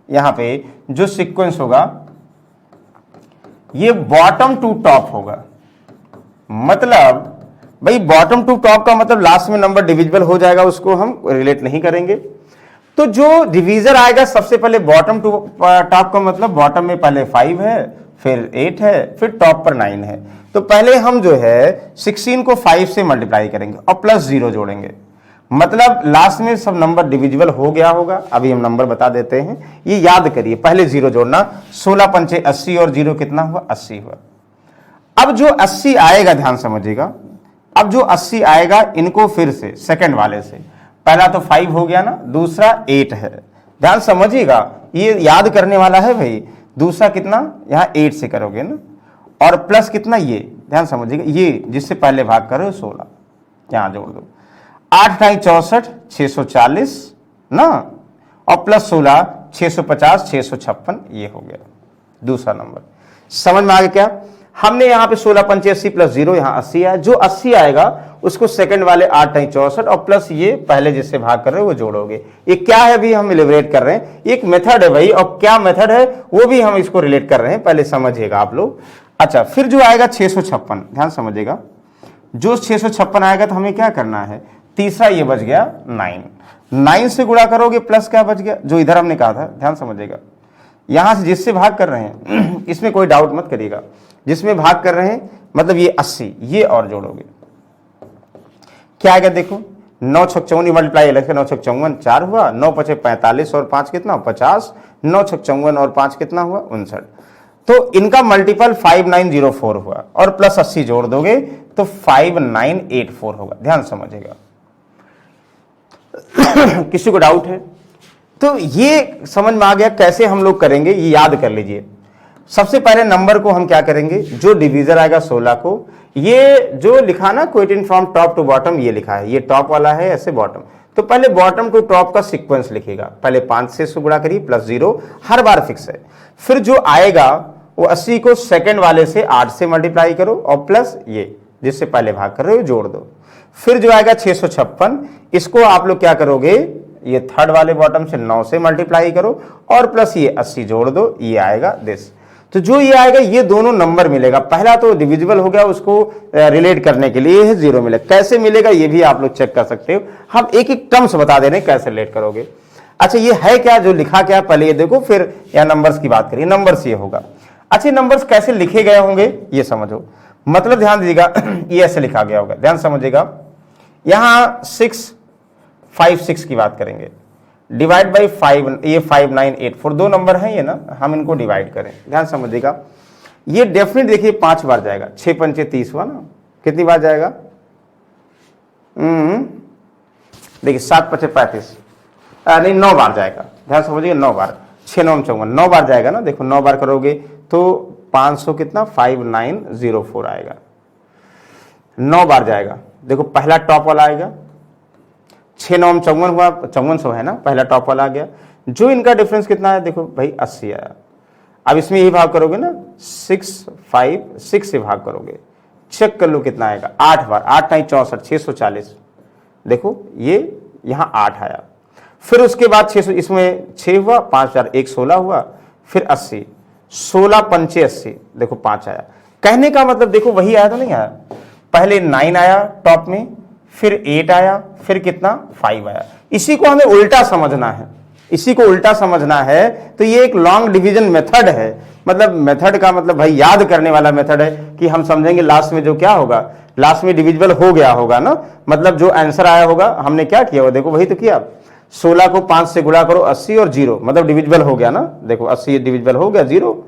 यहां पे, जो सीक्वेंस होगा ये बॉटम टू टॉप होगा, मतलब भाई बॉटम टू टॉप का मतलब लास्ट में नंबर डिविजिबल हो जाएगा, उसको हम रिलेट नहीं करेंगे। तो जो डिवीजर आएगा सबसे पहले बॉटम टू टॉप का मतलब बॉटम में पहले 5 है, फिर 8 है, फिर टॉप पर 9 है। तो पहले हम जो है 16 को 5 से मल्टीप्लाई करेंगे और प्लस 0 जोड़ेंगे, मतलब लास्ट में सब नंबर डिविजिबल हो गया होगा। अभी हम नंबर बता देते हैं, ये याद करिए, पहले 0 जोड़ना, 16 पंचे 80 और 0 कितना हुआ, 80 हुआ। अब जो 80 आएगा ध्यान समझिएगा, अब जो 80 आएगा इनको फिर से सेकंड वाले से, पहला तो 5 हो गया ना, दूसरा 8 है, ध्यान समझिएगा, ये याद करने वाला है भाई। दूसरा कितना, यहां 8 से करोगे ना, और प्लस कितना, ये ध्यान समझिएगा, ये जिससे पहले भाग करो 16, यहां जोड़ दो, 8 × 64 640 ना, और प्लस 16 650 656, ये हो गया दूसरा नंबर। समझ में आ गया क्या, हमने यहां पे 16 पंचे 80 प्लस 0, यहां 80 आया, जो 80 आएगा उसको सेकंड वाले 8 × 64 और प्लस ये पहले जिससे भाग कर रहे हो वो जोड़ोगे। ये क्या है अभी हम इलेबरेट कर रहे हैं, एक मेथड है भाई, और क्या मेथड है वो भी हम इसको रिलेट कर रहे हैं, पहले समझिएगा आप लोग। अच्छा, फिर जो आएगा 656, ध्यान समझिएगा, जो 656 आएगा तो हमें क्या करना है, तीसरा ये बच गया 9 से गुणा करोगे, प्लस क्या बच गया, जो इधर हमने कहा था, ध्यान समझिएगा, यहां से जिससे भाग कर रहे हैं इसमें कोई डाउट मत करिएगा, जिसमें भाग कर रहे हैं मतलब ये 80, ये और जोड़ोगे क्या आएगा, देखो 9 × 6 54 मल्टीप्लाई अलग है, 9 × 6 54 4 हुआ, 9 × 5 45 और 5 कितना 50, 9 × 6 54 और 5 कितना हुआ 59। तो इनका मल्टीपल 5904 हुआ, और प्लस 80 जोड़ दोगे तो 5984 होगा, ध्यान समझिएगा। किसी को डाउट है तो ये समझ में आ गया कैसे हम लोग करेंगे, ये याद कर लीजिए। सबसे पहले नंबर को हम क्या करेंगे, जो डिवीजर आएगा 16 को, ये जो लिखा ना क्विटेंट फ्रॉम टॉप टू बॉटम, ये लिखा है, ये टॉप वाला है ऐसे बॉटम, तो पहले बॉटम टू टॉप का सीक्वेंस लिखेगा, पहले 5 से गुणा करिए, प्लस 0 हर बार फिक्स है। फिर जो आएगा वो 80 को सेकंड वाले से 8 से मल्टीप्लाई करो और प्लस ये जिससे पहले भाग कर रहे हो जोड़ दो। फिर जो आएगा 656, इसको आप लोग क्या करोगे, ये थर्ड वाले बॉटम से 9 से मल्टीप्लाई करो और प्लस ये 80 जोड़ दो, ये आएगा दिस। तो जो ये आएगा ये दोनों नंबर मिलेगा, पहला तो डिविजिबल हो गया, उसको रिलेट करने के लिए 0 मिलेगा, कैसे मिलेगा ये भी आप लोग चेक कर सकते हो, हम एक एक टर्म्स बता दे रहे हैं कैसे रिलेट करोगे। अच्छा, ये है क्या जो लिखा क्या, पहले ये देखो, फिर यहाँ नंबर्स की बात करिए, नंबर्स ये होगा। अच्छा, नंबर्स कैसे लिखे गए होंगे ये समझो, मतलब ध्यान दीजिएगा, ये ऐसे लिखा गया होगा, ध्यान समझिएगा, यहां 6 5 6 की बात करेंगे, डिवाइड बाई 5, ये 5984 दो नंबर हैं ये ना, हम इनको डिवाइड करें, ध्यान समझिएगा, ये डेफिनेट देखिए 5 बार जाएगा, 6 पंचे 30 हुआ ना, कितनी बार जाएगा, देखिए 7 पंचे 35, नहीं 9 बार जाएगा, ध्यान समझिएगा, 9 बार, 6 9 54, 9 बार जाएगा ना, देखो 9 बार करोगे तो 500 कितना 5904 आएगा, 9 बार जाएगा। देखो पहला टॉप वाला आएगा, 6 9 54 हुआ, 5400 है ना, पहला टॉप वाला आ गया। जो इनका डिफरेंस कितना है देखो भाई 80 आया। अब इसमें यही भाग करोगे ना, 6 5 6 से भाग करोगे, चेक कर लो कितना आएगा, 8 बार, 8 9 64, 640। देखो ये यहां 8 आया, फिर उसके बाद 600, इसमें 6 हुआ, 5 4 1 16 हुआ, फिर 80, 16 पंचे 80, देखो 5 आया। कहने का मतलब देखो वही आया तो नहीं आया, पहले 9 आया टॉप में, फिर 8 आया, फिर कितना 5 आया। इसी को हमें उल्टा समझना है, इसी को उल्टा समझना है। तो ये एक लॉन्ग डिवीजन मेथड है, मतलब मेथड का मतलब भाई याद करने वाला मेथड है कि हम समझेंगे लास्ट में जो क्या होगा, लास्ट में डिविजिबल हो गया होगा ना, मतलब जो आंसर आया होगा हमने क्या किया होगा, देखो वही तो किया, 16 को 5 से गुणा करो, 80 और 0, मतलब डिविजिबल हो गया ना, देखो 80 डिविजिबल हो गया 0।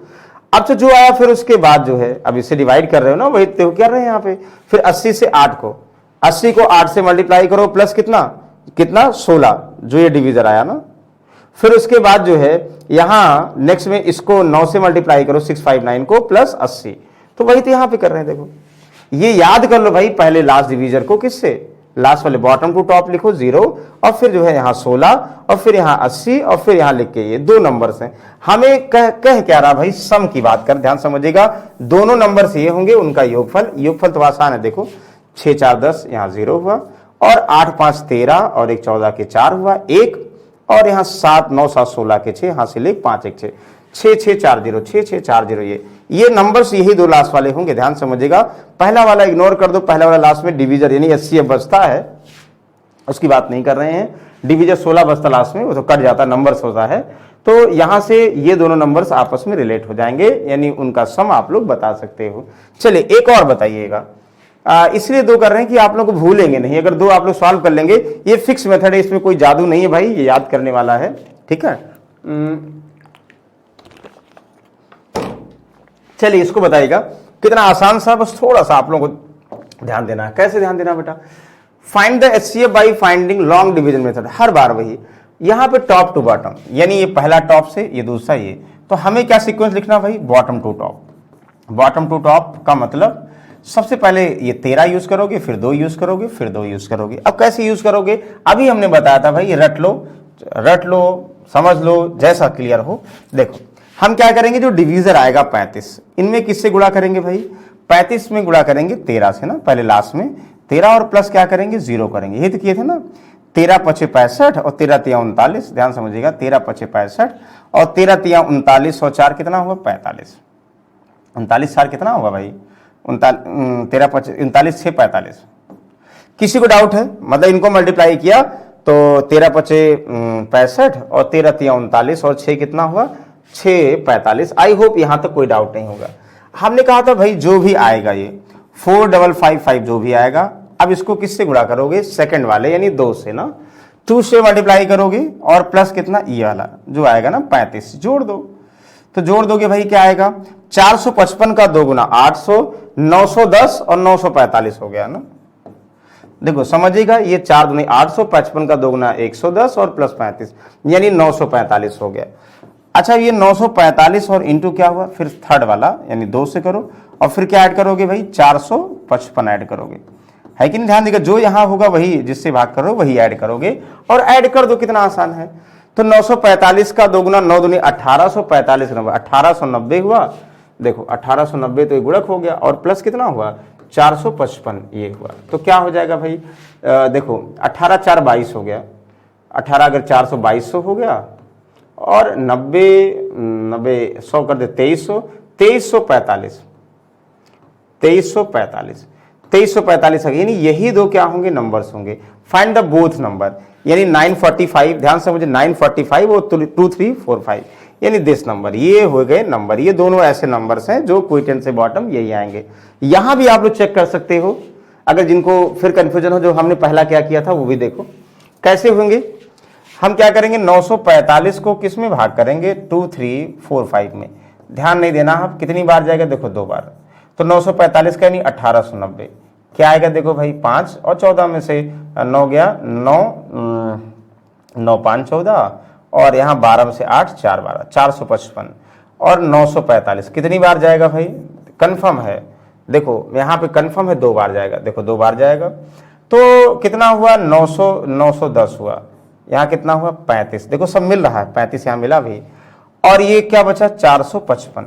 अब तो जो आया फिर उसके बाद जो है, अब इसे डिवाइड कर रहे हो ना, वही तो कर रहे हैं यहाँ पे। फिर 80 से 8 को, 80 को 8 से मल्टीप्लाई करो, प्लस कितना कितना 16, जो ये डिवीजर आया ना। फिर उसके बाद जो है यहां नेक्स्ट में इसको 9 से मल्टीप्लाई करो, 659 को, प्लस 80, तो वही तो यहां पे कर रहे हैं। देखो ये याद कर लो भाई, पहले लास्ट डिवीजर को किससे, लास्ट वाले बॉटम टू टॉप लिखो 0, और फिर जो है यहां 16, और फिर यहां 80, और फिर यहां लिख के ये 2 नंबर्स हैं। हमें कह क्या रहा भाई, सम की बात कर, ध्यान समझिएगा, दोनों नंबर्स ये होंगे, उनका योगफल। योगफल तो आसान है, देखो 6 4 10, यहां 0 हुआ, और 8 5 13, और 1 14 के 4 हुआ 1, और यहां 7 9 7 16 के 6, यहां से ले 5 1 6, 6 6 4 0, 6 6 4 0, ये नंबर्स यही 2 लास्ट वाले होंगे, ध्यान समझिएगा। पहला वाला इग्नोर कर दो, पहला वाला लास्ट में डिवीजर यानी एचसीएफ बचता है, उसकी बात नहीं कर रहे हैं। डिवीजर 16 बचता लास्ट में, वो तो कट जाता, नंबर्स होता है। तो यहां से ये दोनों नंबर्स आपस में रिलेट हो जाएंगे, यानी उनका सम आप लोग बता सकते हो। चलिए एक और बताइएगा, इसलिए 2 कर रहे हैं कि आप लोग को भूलेंगे नहीं, अगर 2 आप लोग सॉल्व कर लेंगे, ये फिक्स मेथड है, इसमें कोई जादू नहीं है भाई, ये याद करने वाला है, ठीक है। चलिए इसको बताइएगा, कितना आसान सा, बस थोड़ा सा आप लोगों को ध्यान देना है। कैसे ध्यान देना बेटा, find the HCF by finding long division method, हर बार वही, यहां पे टॉप टू बॉटम, यानी ये पहला टॉप से ये दूसरा ये, तो हमें क्या सीक्वेंस लिखना भाई, bottom to top. Bottom to top का मतलब सबसे पहले ये 13 यूज करोगे, फिर 2 यूज करोगे, फिर 2 यूज करोगे। अब कैसे यूज करोगे, अभी हमने बताया था भाई, ये रट लो समझ लो, जैसा क्लियर हो। देखो हम क्या करेंगे, जो डिवीजर आएगा 35, इनमें किससे गुणा करेंगे भाई, 35 में गुणा करेंगे 13 से ना, पहले लास्ट में 13, और प्लस क्या करेंगे 0 करेंगे, ये तो किए थे ना। 13 5 65 और 13 3 39, ध्यान समझिएगा, 13 5 65 और 13 3 39, और 4 कितना हुआ 45, 39 4 कितना होगा भाई, 13 5 39 6 45। किसी को डाउट है, मतलब इनको मल्टीप्लाई किया तो 13 5 65 और 13 3 39 और 6 कितना हुआ 6 45। आई होप यहां तक कोई डाउट नहीं होगा। हमने कहा था भाई जो भी आएगा ये 4555 जो भी आएगा, अब इसको किससे गुणा करोगे, सेकंड वाले यानी 2 से ना, 2 से मल्टीप्लाई करोगे, और प्लस कितना ये वाला जो आएगा ना 35 जोड़ दो, तो जोड़ दोगे भाई क्या आएगा, 455 का 2 गुना 800, 910 और 945 हो गया ना। देखो समझिएगा, ये 4 दूनी 855 का 2 गुना 110 और प्लस 35 यानी 945 हो गया। अच्छा ये 945 और इंटू क्या हुआ, फिर थर्ड वाला यानी 2 से करो, और फिर क्या ऐड करोगे भाई 455 ऐड करोगे, है कि नहीं। ध्यान देगा, जो यहां होगा वही जिससे भाग करो वही ऐड करोगे, और ऐड कर दो, कितना आसान है। तो 945 का 2 गुना 9 दूनी 1845, 1890 हुआ। देखो 1890 तो ये गुणक हो गया, और प्लस कितना हुआ 455 ये हुआ, तो क्या हो जाएगा भाई, देखो 18 4 22 हो गया, 18 अगर 400 2200 हो गया, और 90 100 कर दे 2300, 2345 2345 यानी यही 2 क्या होंगे नंबर्स होंगे। फाइंड द बोथ नंबर, यानी 945, ध्यान से मुझे 945 और 2345 यानी दिस नंबर, ये हो गए नंबर। ये दोनों ऐसे नंबर्स हैं जो क्विटेंस से बॉटम यही आएंगे। यहां भी आप लोग चेक कर सकते हो, अगर जिनको फिर कंफ्यूजन हो, जो हमने पहला क्या किया था वो भी देखो कैसे होंगे। हम क्या करेंगे, 945 को किस में भाग करेंगे, 2 3 4 5 में। ध्यान नहीं देना, आप कितनी बार जाएगा, देखो 2 बार, तो 945 का यानी 1890 क्या आएगा, देखो भाई 5 और 14 में से 9 गया, 9 5 14, और यहाँ 12 में से 8 4 12, 455 और 945 कितनी बार जाएगा भाई, कंफर्म है देखो यहाँ पे कंफर्म है 2 बार जाएगा, देखो 2 बार जाएगा, तो कितना हुआ 900, 910 हुआ, यहाँ कितना हुआ 35, देखो सब मिल रहा है, 35 यहाँ मिला भी, और ये क्या बचा 455,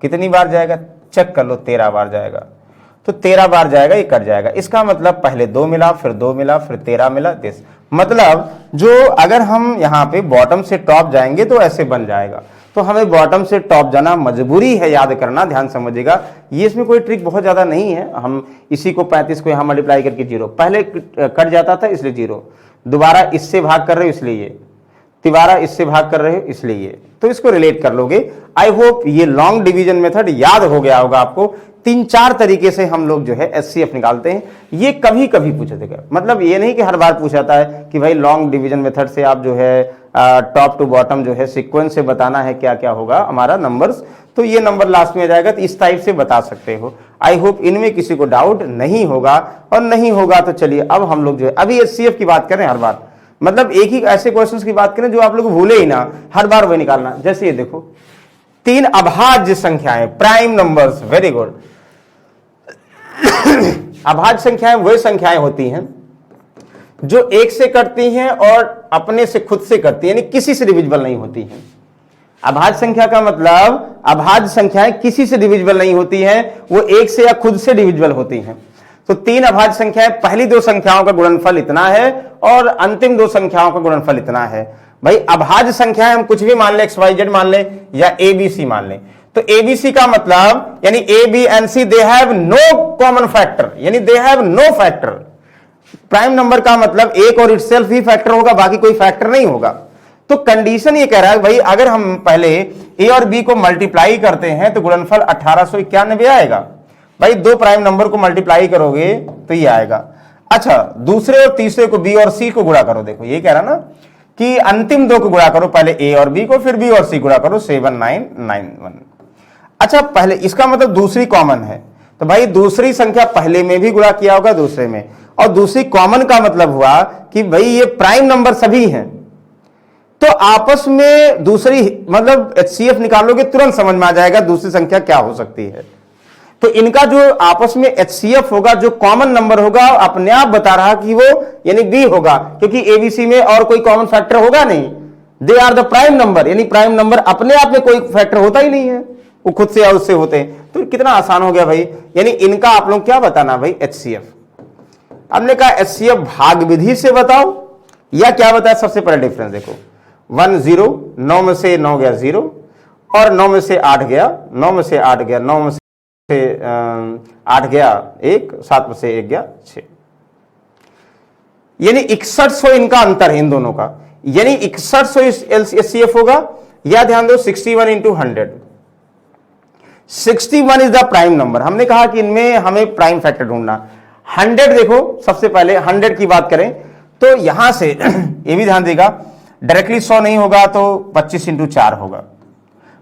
कितनी बार जाएगा चेक कर लो, 13 बार जाएगा, तो 13 बार जाएगा, ये कट जाएगा। इसका मतलब पहले 2 मिला, फिर 2 मिला, फिर 13 मिला, 10, मतलब जो अगर हम यहाँ पे बॉटम से टॉप जाएंगे तो ऐसे बन जाएगा, तो हमें बॉटम से टॉप जाना मजबूरी है, याद करना, ध्यान समझिएगा, ये इसमें कोई ट्रिक बहुत ज्यादा नहीं है। हम इसी को 35 को यहाँ मल्टीप्लाई करके 0, पहले कट जाता था इसलिए 0, दोबारा इससे भाग कर रहे हो इसलिए ये, तिबारा इससे भाग कर रहे हो इसलिए ये, तो इसको रिलेट कर लोगे। आई होप ये लॉन्ग डिवीजन मेथड याद हो गया होगा आपको। 3-4 तरीके से हम लोग जो है एचसीएफ निकालते हैं, ये कभी कभी पूछा जाएगा, मतलब ये नहीं कि हर बार पूछा जाता है कि भाई लॉन्ग डिवीजन मेथड से आप जो है टॉप टू बॉटम जो है सीक्वेंस से बताना है क्या क्या होगा हमारा नंबर्स, तो ये नंबर लास्ट में आ जाएगा, तो इस टाइप से बता सकते हो। आई होप इनमें किसी को डाउट नहीं होगा, और नहीं होगा तो चलिए अब हम लोग जो है अभी एचसीएफ की बात करें हर बार, मतलब एक ही ऐसे क्वेश्चंस की बात करें जो आप लोग भूले ही ना, हर बार वही निकालना। जैसे ये देखो 3 अभाज्य संख्याएं, प्राइम नंबर्स, वेरी गुड। अभाज्य संख्याएं वही संख्याएं होती हैं जो 1 से कटती हैं और अपने से खुद से कटती हैं, यानी किसी से डिविजिबल नहीं होती हैं। अभाज्य संख्या का मतलब अभाज्य संख्याएं किसी से डिविजिबल नहीं होती हैं, वो 1 से या खुद से डिविजिबल होती हैं। तो 3 अभाज्य संख्याएं, पहली 2 संख्याओं का गुणनफल इतना है और अंतिम 2 संख्याओं का गुणनफल इतना है। भाई अभाज्य संख्याएं हम कुछ भी मान ले, XYZ मान ले या ABC मान ले, तो ABC का मतलब यानी A, B and C they have no common factor, यानी they have no factor. Prime number का मतलब एक और इटसेल्फ ही फैक्टर होगा, बाकी कोई फैक्टर नहीं होगा। तो कंडीशन ये कह रहा है भाई अगर हम पहले A और B को मल्टीप्लाई करते हैं तो गुणनफल 1891 आएगा। भाई 2 प्राइम नंबर को मल्टीप्लाई करोगे तो ये आएगा। अच्छा, दूसरे और तीसरे को B और C को गुणा करो, देखो ये कह रहा ना कि अंतिम 2 को गुणा करो, पहले A और B को, फिर B और C गुणा करो, 7991। अच्छा, पहले इसका मतलब दूसरी कॉमन है, तो भाई दूसरी संख्या पहले में भी गुणा किया होगा दूसरे में, और दूसरी कॉमन का मतलब हुआ कि भाई ये प्राइम नंबर सभी हैं, तो आपस में दूसरी मतलब एचसीएफ निकालोगे तुरंत समझ में आ जाएगा दूसरी संख्या क्या हो सकती है। तो इनका जो आपस में एचसीएफ होगा, जो कॉमन नंबर होगा, अपने आप बता रहा कि वो यानी बी होगा, क्योंकि एबीसी में और कोई कॉमन फैक्टर होगा नहीं। They are the prime number, यानी प्राइम नंबर अपने आप में कोई फैक्टर होता ही नहीं है, वो खुद से या उससे होते हैं। तो कितना आसान हो गया भाई, यानी इनका आप लोग क्या बताना भाई एचसीएफ। हमने कहा एचसीएफ भाग विधि से बताओ या क्या बताया। सबसे पहले डिफरेंस देखो, 1 0, 9 में से 9 गया 0, और 9 में से 8 गया, 9 में से 8 गया, 9 में से 8 गया 1, 7 में से 1 गया 6, यानी 6100 इनका अंतर है इन दोनों का, यानी 6100 एचसीएफ होगा। या ध्यान दो 61 into 100, 61 is the prime number. हमने कहा कि इनमें हमें प्राइम फैक्टर ढूंढना। 100 देखो, सबसे पहले 100 की बात करें तो यहां से ये भी ध्यान देगा, डायरेक्टली 100 नहीं होगा तो 25 इंटू 4 होगा।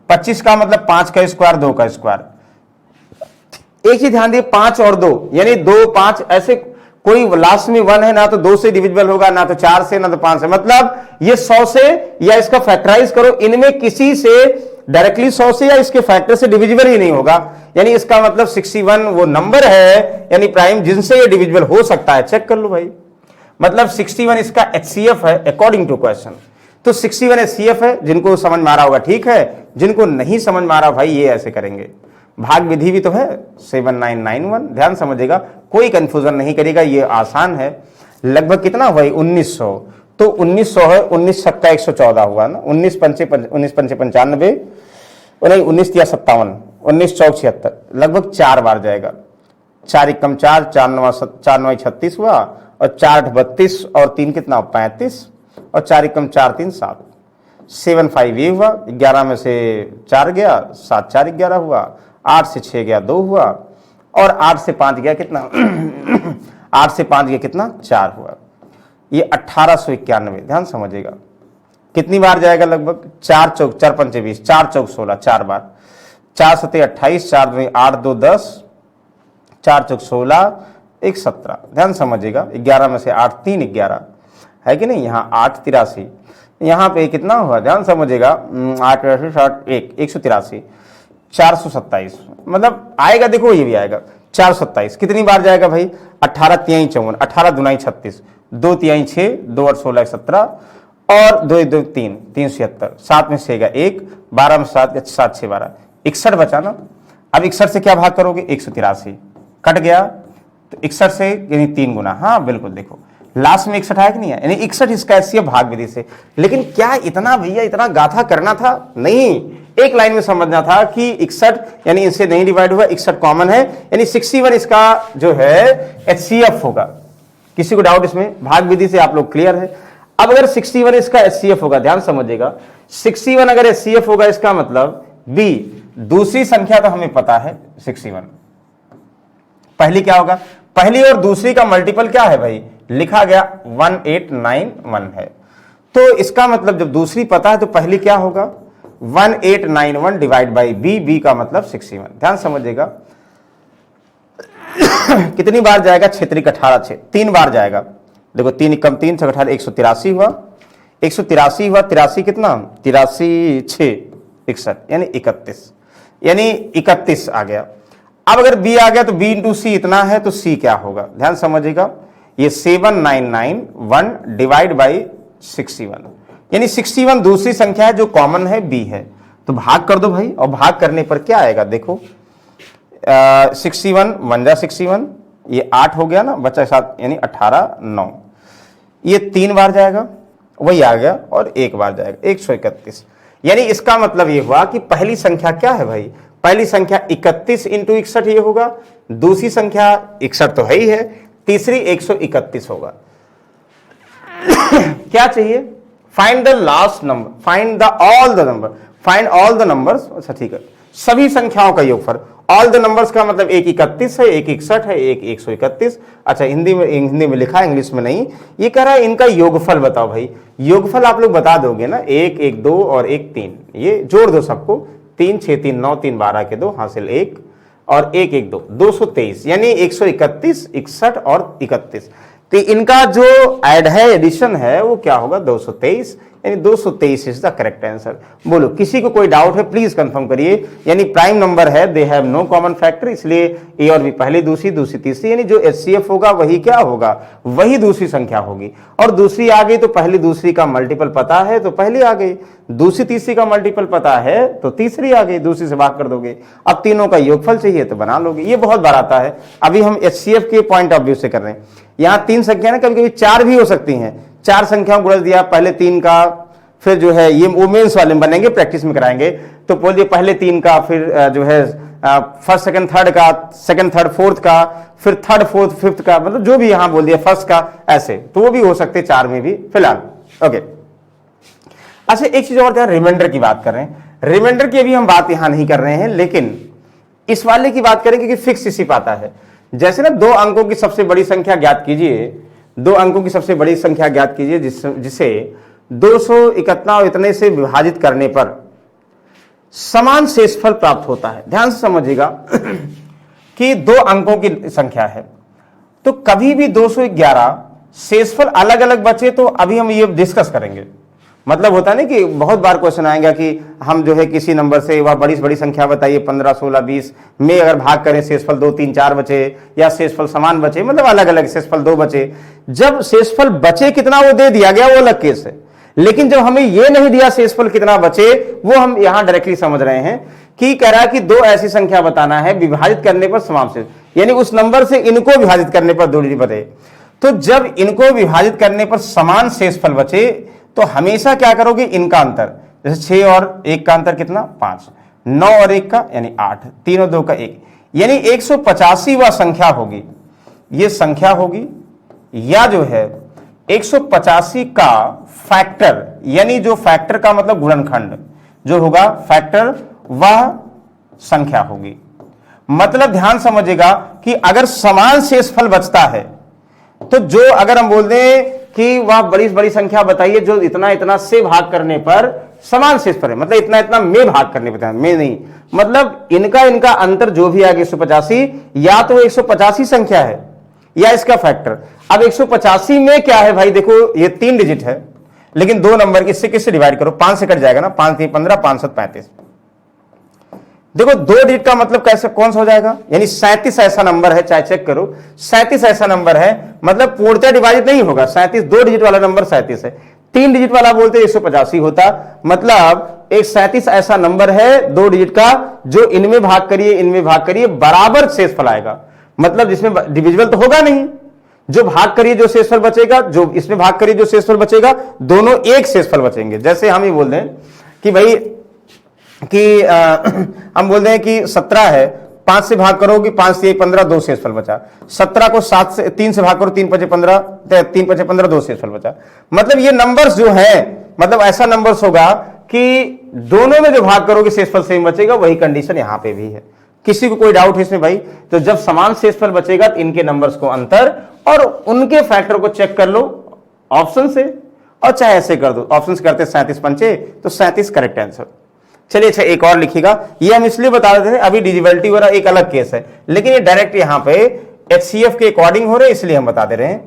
25 का मतलब 5 का स्क्वायर, 2 का स्क्वायर। एक ही ध्यान दिए 5 और 2 यानी 2 5, ऐसे कोई लास्ट में 1 है ना तो 2 से डिविजिबल होगा, ना तो 4 से, ना तो 5 से, मतलब ये 100 से या इसका फैक्टराइज करो, इनमें किसी से डायरेक्टली 100 से या इसके फैक्टर से डिविजिबल ही नहीं होगा। यानी इसका मतलब 61 वो नंबर है यानी प्राइम जिनसे ये डिविजिबल हो सकता है। चेक कर लो भाई, मतलब 61 इसका एचसीएफ है अकॉर्डिंग टू क्वेश्चन। तो 61 एचसीएफ है, जिनको समझ में आ रहा होगा ठीक है, जिनको नहीं समझ में आ रहा भाई ये ऐसे करेंगे। भाग विधि भी तो है 7991, ध्यान समझिएगा, कोई कंफ्यूजन नहीं करेगा, ये आसान है। लगभग कितना हुआ 1900, तो 1900 है, 19 सत्ता 114 हुआ ना, 19 पंचे 95, नहीं 19 या 57, 19 चौक 76, लगभग 4 बार जाएगा। 4 एकम 4, 4 9 36 हुआ, और 4 8 32, और 3 कितना 35, और 4 एकम 4 3 7, 7 5 ये हुआ। 11 में से 4 गया, 7 4 11 हुआ, 8 से 6 गया 2 हुआ, और 8 से 5 गया कितना 8 से 5 गया कितना 4 हुआ। ये 1891, ध्यान समझिएगा कितनी बार जाएगा, लगभग 4 चौक 4 पंचे 20, 4 चौक 16, 4 बार, 4 सत्ते 28, 4 2 8 2 10, 4 चौक 16, 1 17, ध्यान समझिएगा। 11 में से 8 3 11 है कि नहीं, यहाँ 8 83, यहाँ पे कितना हुआ ध्यान समझिएगा, 8 1 1 183, 427, मतलब आएगा देखो ये भी आएगा। 427 कितनी बार जाएगा भाई? 18 तिहाई 54, 18 दुनाई 36, 2 तिहाई 6, 2 8 16 17 और 2 2 3 376, 7 में 6 1, 12 में 7 7 6 12, 61 बचा ना। अब 61 से क्या भाग करोगे? 183 कट गया तो 61 से यानी 3 गुना। हाँ बिल्कुल, देखो लास्ट में 61 आया कि नहीं है, यानी 61 इसका ऐसी भाग विधि से। लेकिन क्या इतना भैया इतना गाथा करना था? नहीं, एक लाइन में समझना था कि 61 यानी इनसे नहीं डिवाइड हुआ, 61 कॉमन है, यानी 61 इसका जो है HCF होगा। किसी को डाउट इसमें? भाग विधि से आप लोग क्लियर है। अब अगर 61 इसका HCF होगा, ध्यान समझिएगा, 61 अगर HCF होगा इसका मतलब B, दूसरी संख्या तो हमें पता है 61, पहली क्या होगा? पहली और दूसरी का मल्टीपल क्या है भाई? लिखा गया 1891 है। तो इसका मतलब जब दूसरी पता है तो पहली क्या होगा? 1891 डिवाइड बाई बी, बी का मतलब 61। ध्यान समझिएगा कितनी बार जाएगा? 6 18 6, 3 बार जाएगा। देखो 3 कम 3 6 18, 183 हुआ, 183 हुआ, 83 कितना? 83 6 61 यानी 31, यानी 31 आ गया। अब अगर बी आ गया तो बी इंटू सी इतना है, तो सी क्या होगा? ध्यान समझिएगा, ये 7991 डिवाइड बाई 61, यानी 61 दूसरी संख्या है जो कॉमन है बी है। तो भाग कर दो भाई, और भाग करने पर क्या आएगा? देखो 61 1 जा 61, ये 8 हो गया ना, बचा 7 यानी 18 9, ये 3 बार जाएगा, वही आ गया, और 1 बार जाएगा 131। यानी इसका मतलब ये हुआ कि पहली संख्या क्या है भाई? पहली संख्या 31 इंटू 61 ये होगा, दूसरी संख्या 61 तो है ही है, तीसरी 131 होगा। क्या चाहिए? Find the last number, find the all the number, find all the numbers. अच्छा ठीक है, सभी संख्याओं का योगफल। ऑल द नंबर्स का मतलब एक 31 है, एक 61 है, एक 131। अच्छा हिंदी में लिखा है, इंग्लिश में नहीं। ये कह रहा है इनका योगफल बताओ भाई। योगफल आप लोग बता दोगे ना, 1 1 2 और 1 3, ये जोड़ दो सबको, 3 6 3 9 3 12 के 2 हासिल 1 और 1 1 2 223, यानी 131 61 और 31। तो इनका जो ऐड है, एडिशन है, वो क्या होगा? 223, यानी 223 इज द करेक्ट आंसर। बोलो किसी को कोई डाउट है प्लीज कंफर्म करिए। यानी प्राइम नंबर है, they have no common factor, इसलिए ए और बी पहली दूसरी दूसरी तीसरी, यानी जो HCF होगा वही क्या होगा? वही दूसरी संख्या होगी। और दूसरी आ गई तो पहली दूसरी का मल्टीपल पता है तो पहली आ गई, दूसरी तीसरी का मल्टीपल पता है तो तीसरी आ गई, दूसरी से भाग कर दोगे। अब तीनों का योगफल चाहिए तो बना लोगे। ये बहुत बार आता है, अभी हम HCF के पॉइंट ऑफ व्यू से कर रहे हैं। यहां 3 संख्या ना, कभी कभी 4 भी हो सकती हैं, 4 संख्याओं को गुणा दिया, पहले 3 का, फिर जो है ये वुमेन्स वाले बनेंगे, प्रैक्टिस में कराएंगे। तो बोलिए पहले 3 का, फिर जो है फर्स्ट सेकंड थर्ड का, सेकंड थर्ड फोर्थ का, फिर थर्ड फोर्थ फिफ्थ का, मतलब जो भी यहां बोल दिया फर्स्ट का, ऐसे तो वो भी हो सकते 4 में भी फिलहाल। ओके, अच्छा एक चीज और ध्यान, रिमाइंडर की बात कर रहे हैं। रिमाइंडर की अभी हम बात यहां नहीं कर रहे हैं, लेकिन इस वाले की बात करें क्योंकि फिक्स इसी पाता है। जैसे ना 2 अंकों की सबसे बड़ी संख्या ज्ञात कीजिए, 2 अंकों की सबसे बड़ी संख्या ज्ञात कीजिए जिसे 251 और इतने से विभाजित करने पर समान शेषफल प्राप्त होता है। ध्यान से समझिएगा कि 2 अंकों की संख्या है, तो कभी भी 211 शेषफल अलग अलग बचे तो अभी हम ये डिस्कस करेंगे। मतलब होता है ना कि बहुत बार क्वेश्चन आएगा कि हम जो है किसी नंबर से वह बड़ी संख्या बताइए 15 16 20 में अगर भाग करें शेषफल 2 3 4 बचे, या शेषफल समान बचे, मतलब अलग अलग शेषफल 2 बचे। जब शेषफल बचे कितना वो दे दिया गया वो अलग केस है, लेकिन जब हमें ये नहीं दिया शेषफल कितना बचे, वो हम यहां डायरेक्टली समझ रहे हैं कि कह रहा है कि 2 ऐसी संख्या बताना है विभाजित करने पर समान शेष, यानी उस नंबर से इनको विभाजित करने पर 2 डिजिट बचे। तो जब इनको विभाजित करने पर समान शेषफल बचे तो हमेशा क्या करोगे? इनका अंतर, जैसे 6 और 1 का अंतर कितना? 5, 9 और 1 का यानी 8, 3 और 2 का 1, यानी 185वां संख्या होगी, ये संख्या होगी, या जो है 185 का फैक्टर, यानी जो फैक्टर का मतलब गुणनखंड जो होगा फैक्टर, वह संख्या होगी। मतलब ध्यान समझिएगा कि अगर समान शेषफल बचता है तो जो अगर हम बोल दें कि वह बड़ी संख्या बताइए जो इतना इतना से भाग करने पर समान शेषफल है, मतलब इतना इतना में भाग करने पर, में नहीं, मतलब इनका अंतर जो भी आगे 185, या तो 185 संख्या है या इसका फैक्टर। अब 185 में क्या है भाई? देखो ये 3 डिजिट है, लेकिन 2 नंबर इससे किससे डिवाइड करो? 5 से कट जाएगा ना, 5 3 15, 5 7 35, देखो 2 डिजिट का मतलब कैसे कौन सा हो जाएगा, यानी 37 ऐसा नंबर है, चाहे चेक करो 37 ऐसा नंबर है, मतलब पूर्णतः डिवाइड नहीं होगा। 37 2 डिजिट वाला नंबर 37 है, 3 डिजिट वाला बोलते 185 होता। मतलब एक 37 ऐसा नंबर है 2 डिजिट का जो इनमें भाग करिए इनमें भाग करिए बराबर शेषफल आएगा। मतलब जिसमें डिविजिबल तो होगा नहीं, जो भाग करिए जो शेषफल बचेगा, जो इसमें भाग करिए जो शेषफल बचेगा, दोनों एक शेषफल बचेंगे। जैसे हम ही बोल दें कि भाई हम बोल दें कि 17 है, 5 से भाग करो कि 5 से 15, 2 शेषफल बचा। 17 को 3 से भाग करो, 3 5 15, 3 5 15, 2 शेषफल बचा। मतलब ये नंबर्स जो है, मतलब ऐसा नंबर्स होगा कि दोनों में जो भाग करोगे शेषफल सेम बचेगा, वही कंडीशन यहां पे भी है। किसी को कोई डाउट है इसमें भाई? तो जब समान शेषफल बचेगा तो इनके नंबर्स को अंतर और उनके फैक्टर को चेक कर लो ऑप्शन से, और चाहे ऐसे कर दो। ऑप्शन से करते 37 पंचे तो 37 करेक्ट आंसर। चलिए अच्छा एक और लिखिएगा, ये हम इसलिए बता देते हैं, अभी डिजिबिलिटी वाला एक अलग केस है, लेकिन ये डायरेक्ट यहां पे HCF के अकॉर्डिंग हो रहे हैं इसलिए हम बता दे रहे हैं।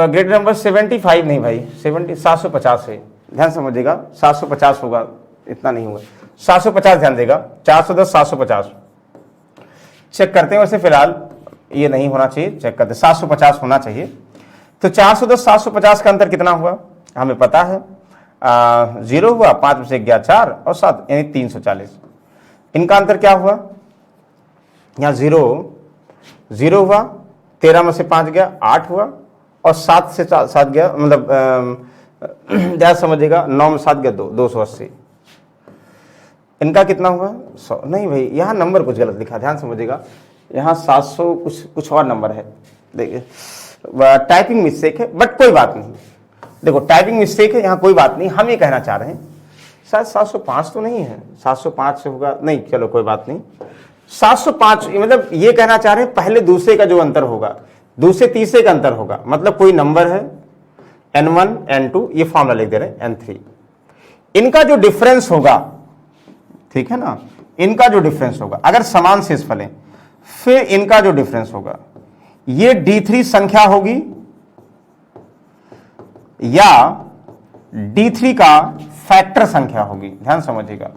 ग्रेड नंबर 75 नहीं भाई, 750 है, ध्यान समझिएगा। 750 होगा, इतना नहीं होगा, 750 ध्यान देगा। 410 750 चेक करते हैं। वैसे फिलहाल ये नहीं होना चाहिए, चेक करते 750 होना चाहिए। तो 410 750 का अंतर कितना हुआ हमें पता है, 0 हुआ, 5 में से गया 4 और 7 यानी 340। इनका अंतर क्या हुआ, यहां 0 हुआ, 13 में से 5 गया 8 हुआ, और 7 से 7 गया, मतलब ध्यान समझिएगा, 9 में 7 गया 280। इनका कितना हुआ 100। नहीं भाई यहां नंबर कुछ गलत लिखा, ध्यान समझिएगा, यहां 700 कुछ और नंबर है, देखिए टाइपिंग मिस्टेक है, बट कोई बात नहीं। देखो टाइपिंग मिस्टेक है, यहां कोई बात नहीं। हम ये कहना चाह रहे हैं शायद 705 तो नहीं है, 705 से होगा नहीं, चलो कोई बात नहीं। 705 मतलब ये कहना चाह रहे हैं पहले दूसरे का जो अंतर होगा, दूसरे तीसरे का अंतर होगा। मतलब कोई नंबर है N1 N2, ये फॉर्मूला लिख दे रहे हैं N3, इनका जो डिफरेंस होगा, ठीक है ना, इनका जो डिफरेंस होगा अगर समान शेषफल है, फिर इनका जो डिफरेंस होगा ये D3 संख्या होगी या D3 का फैक्टर संख्या होगी। ध्यान समझिएगा,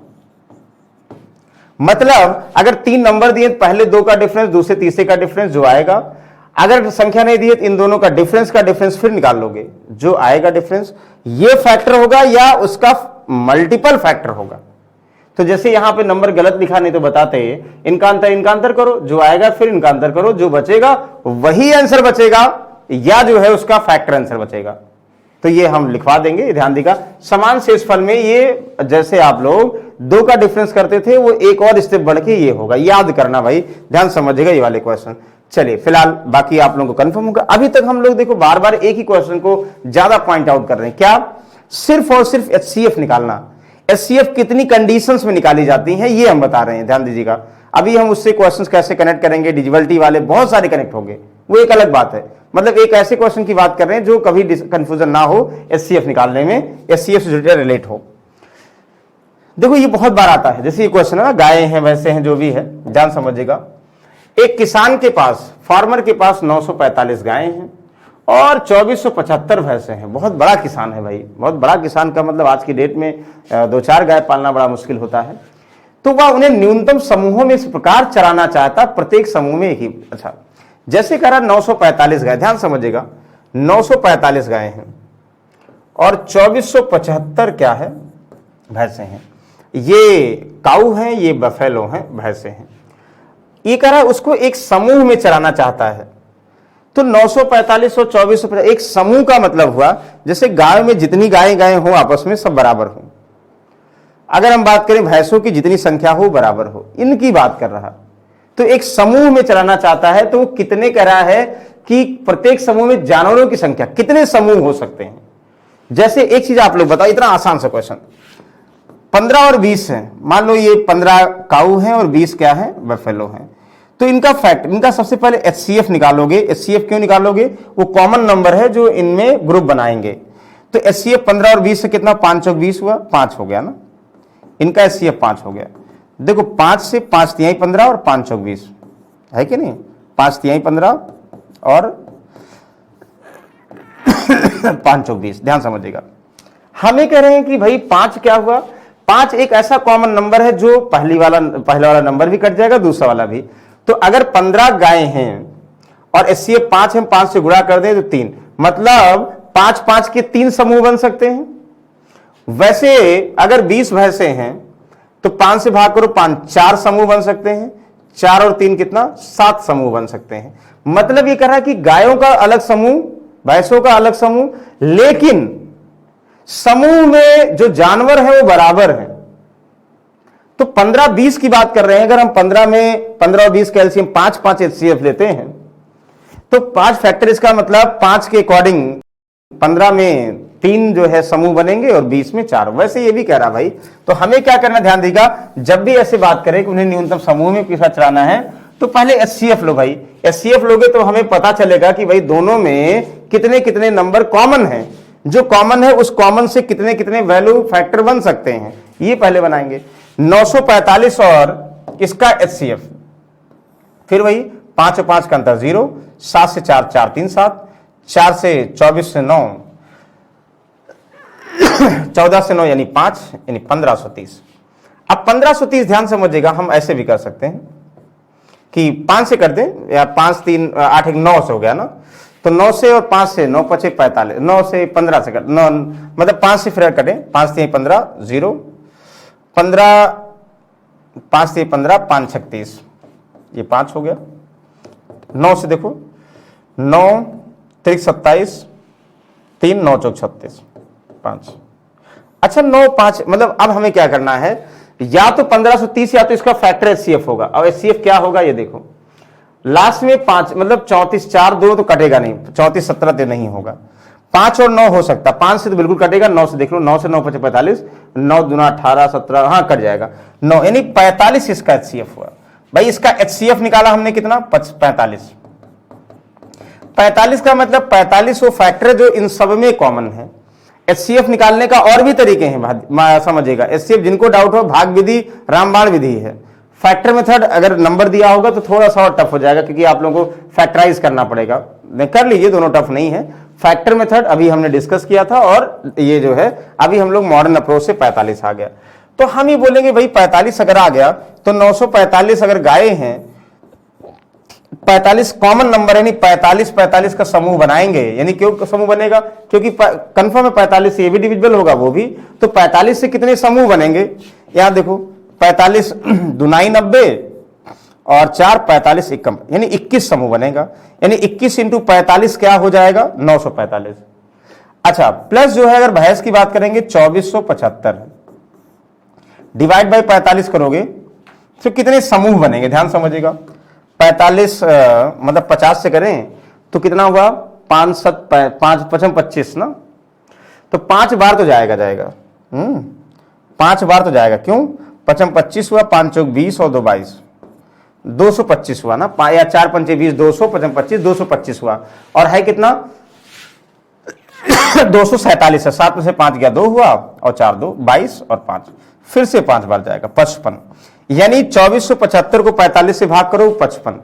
मतलब अगर 3 नंबर दिए, पहले 2 का डिफरेंस, दूसरे तीसरे का डिफरेंस जो आएगा, अगर संख्या नहीं दिए तो इन दोनों का डिफरेंस फिर निकाल लोगे, जो आएगा डिफरेंस ये फैक्टर होगा या उसका मल्टीपल फैक्टर होगा। तो जैसे यहां पे नंबर गलत लिखा, नहीं तो बताते इनका अंतर करो, जो आएगा फिर इनका अंतर करो, जो बचेगा वही आंसर बचेगा या जो है उसका फैक्टर आंसर बचेगा। तो ये हम लिखवा देंगे, ध्यान देगा। समान शेषफल में ये जैसे आप लोग 2 का डिफरेंस करते थे, वो एक और स्टेप बढ़ के ये होगा, याद करना भाई, ध्यान समझिएगा ये वाले क्वेश्चन। चलिए फिलहाल बाकी आप लोगों को कंफर्म होगा। अभी तक हम लोग देखो बार बार एक ही क्वेश्चन को ज्यादा पॉइंट आउट कर रहे हैं, क्या सिर्फ और सिर्फ HCF निकालना। HCF कितनी कंडीशंस में निकाली जाती हैं ये हम बता रहे हैं, ध्यान दीजिएगा। अभी हम उससे क्वेश्चंस कैसे कनेक्ट करेंगे, डिजिबिलिटी वाले बहुत सारे कनेक्ट होंगे, वो एक अलग बात है। मतलब एक ऐसे क्वेश्चन की बात कर रहे हैं जो कभी कंफ्यूजन ना हो HCF निकालने में, HCF से रिलेट हो। देखो ये बहुत बार आता है, जैसे ये क्वेश्चन है ना, गाय हैं वैसे हैं जो भी है, ध्यान समझिएगा। एक किसान के पास, फार्मर के पास 945 गायें हैं और 2475 भैंसे हैं। बहुत बड़ा किसान है भाई, बहुत बड़ा किसान का मतलब आज की डेट में 2-4 गाय पालना बड़ा मुश्किल होता है। तो वह उन्हें न्यूनतम समूहों में इस प्रकार चराना चाहता, प्रत्येक समूह में एक ही। अच्छा जैसे कह रहा 945 गाय, ध्यान समझिएगा, 945 गाय हैं और 2475 क्या है, भैंसे हैं। ये काऊ हैं, ये बफेलो हैं, भैंसे हैं। ये कह रहा है उसको एक समूह में चराना चाहता है। तो 945 और 2450 एक समूह का मतलब हुआ जैसे गाय में जितनी गायें हो आपस में सब बराबर हो। अगर हम बात करें भैंसों की जितनी संख्या हो बराबर हो, इनकी बात कर रहा। तो एक समूह में चलाना चाहता है, तो वो कितने कह रहा है कि प्रत्येक समूह में जानवरों की संख्या कितने समूह हो सकते हैं। जैसे एक चीज आप लोग बताओ, इतना आसान सा क्वेश्चन, 15 और 20 है, मान लो ये 15 काऊ हैं और 20 क्या है, बफेलो हैं। तो इनका फैक्ट, इनका सबसे पहले HCF निकालोगे। HCF क्यों निकालोगे, वो कॉमन नंबर है जो इनमें ग्रुप बनाएंगे। तो HCF 15 और 20 से कितना, 5 और 20 हुआ, 5 हो गया ना, इनका HCF 5 हो गया। देखो 5 से 5 तिहाई 15 और 5 चौक 20 है कि नहीं, 5 तिहाई 15 और 5 चौक 20। ध्यान समझिएगा, हमें कह रहे हैं कि भाई 5 क्या हुआ, 5 एक ऐसा कॉमन नंबर है जो पहला वाला नंबर भी कट जाएगा, दूसरा वाला भी। तो अगर 15 गायें हैं और एचसीएफ 5 है, 5 से गुणा कर दें तो 3, मतलब 5 5 के 3 समूह बन सकते हैं। वैसे अगर 20 भैंसे हैं तो 5 से भाग करो 5, 4 समूह बन सकते हैं। 4 और 3 कितना, 7 समूह बन सकते हैं। मतलब ये कह रहा है कि गायों का अलग समूह, भैंसों का अलग समूह, लेकिन समूह में जो जानवर है वो बराबर है। तो 15 20 की बात कर रहे हैं। अगर हम 15 में 15 और 20 कैल्शियम 5 5 एचसीएफ लेते हैं तो 5 फैक्टर, इसका मतलब 5 के अकॉर्डिंग 15 में 3 जो है समूह बनेंगे और 20 में 4। वैसे ये भी कह रहा भाई, तो हमें क्या करना, ध्यान देगा, जब भी ऐसे बात करें कि उन्हें न्यूनतम समूह में किसका चलाना है तो पहले एचसीएफ लो भाई। एचसीएफ लोगे तो हमें पता चलेगा कि भाई दोनों में कितने कितने नंबर कॉमन है। जो कॉमन है उस कॉमन से कितने कितने वैल्यू फैक्टर बन सकते हैं, ये पहले बनाएंगे। 945 और इसका एचसीएफ, फिर वही 5 और 5 का अंतर 0, 7 से 4 4 3 7, 4 से 24 से 9 14 से 9 यानी 5, यानी 1530। अब 1530 ध्यान समझिएगा, हम ऐसे भी कर सकते हैं कि 5 से कर दें, या 5 3 8 1 9 से हो गया ना, तो 9 से और 5 से 9 5 45, 9 से 15 से 9, मतलब 5 से फिर कटें, 5 3 15 0, 15 5 3 15 5 36, ये 5 हो गया। 9 से देखो, 9 3 27, 3 9 चौक 36, 5। अच्छा 9 5, मतलब अब हमें क्या करना है, या तो 1530 या तो इसका फैक्टर एचसीएफ होगा। अब एचसीएफ क्या होगा ये देखो, लास्ट में 5, मतलब 34 4 2 तो कटेगा नहीं, 34 17 तो नहीं होगा, 5 और 9 हो सकता, 5 से तो बिल्कुल कटेगा, 9 से देख लो, 9 से 9 5 45, 9 दूना 18 17, हाँ कट जाएगा 9, यानी 45 इसका एचसीएफ हुआ। भाई इसका एचसीएफ निकाला हमने कितना, 45। 45 का मतलब 45 वो फैक्टर जो इन सब में कॉमन है। एचसीएफ निकालने का और भी तरीके हैं, समझिएगा। एचसीएफ जिनको डाउट हो, भाग विधि, रामबाण विधि है। फैक्टर मेथड अगर नंबर दिया होगा तो थोड़ा सा और टफ हो जाएगा, क्योंकि आप लोगों को फैक्टराइज करना पड़ेगा। कर लीजिए, दोनों टफ नहीं है। फैक्टर मेथड अभी हमने डिस्कस किया था, और ये जो है अभी हम लोग मॉडर्न अप्रोच से 45 आ गया। तो हम ये बोलेंगे भाई 45 अगर आ गया तो 945 अगर गाय हैं, 45 कॉमन नंबर है, यानी 45 45 का समूह बनाएंगे। यानी क्यों समूह बनेगा, क्योंकि कंफर्म है 45 से ये भी डिविजिबल होगा वो भी, तो 45 से कितने समूह बनेंगे, यहां देखो 45 दुनाई 90 और 4 45 1, यानी 21 समूह बनेगा। यानी 21 इंटू 45 क्या हो जाएगा, 945। अच्छा प्लस जो है अगर भैंस की बात करेंगे 2475, डिवाइड बाय 45 करोगे तो कितने समूह बनेंगे, ध्यान समझिएगा। 45 मतलब 50 से करें तो कितना हुआ, 5 7 5 5 25 ना, तो 5 बार तो जाएगा 5 बार तो जाएगा। क्यों, 5 25 हुआ, 5 चौक 20 और 2 22, 225 हुआ ना, या 4 पंचे 20, 200 5 25 225 हुआ, और है कितना 247 है। 7 में से 5 गया 2 हुआ, और 4 2 22 और 5 फिर से 5 बार जाएगा, 55। यानी 2475 को 45 से भाग करो 55,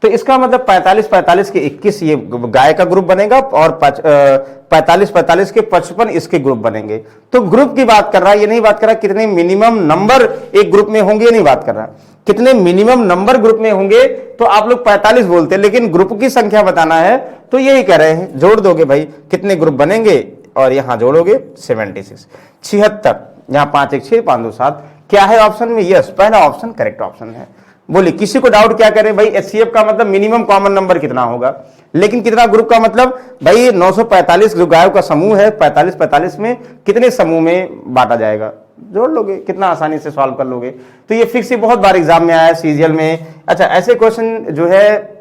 तो इसका मतलब 45 45 के 21 ये गाय का ग्रुप बनेगा, और 45 45 के 55 इसके ग्रुप बनेंगे। तो ग्रुप की बात कर रहा है, ये नहीं बात कर रहा कितने मिनिमम नंबर एक ग्रुप में होंगे, नहीं बात कर रहा कितने मिनिमम नंबर ग्रुप में होंगे। तो आप लोग 45 बोलते हैं, लेकिन ग्रुप की संख्या बताना है तो यही कह रहे हैं, जोड़ दोगे भाई कितने ग्रुप बनेंगे, और यहां जोड़ोगे 76 76, यहां 5 1 6 5 2 7, क्या है ऑप्शन में, यस पहला ऑप्शन करेक्ट ऑप्शन है। बोलिए किसी को डाउट क्या करें भाई, एचसीएफ का मतलब मिनिमम कॉमन नंबर कितना होगा, लेकिन कितना ग्रुप का मतलब भाई 945 जो गायों का समूह है, 45 45 में कितने समूह में बांटा जाएगा, जोड़ लोगे, कितना आसानी से सॉल्व कर लोगे। तो ये फिक्स ही बहुत बार एग्जाम में आया है, सीजीएल में। अच्छा ऐसे क्वेश्चन जो है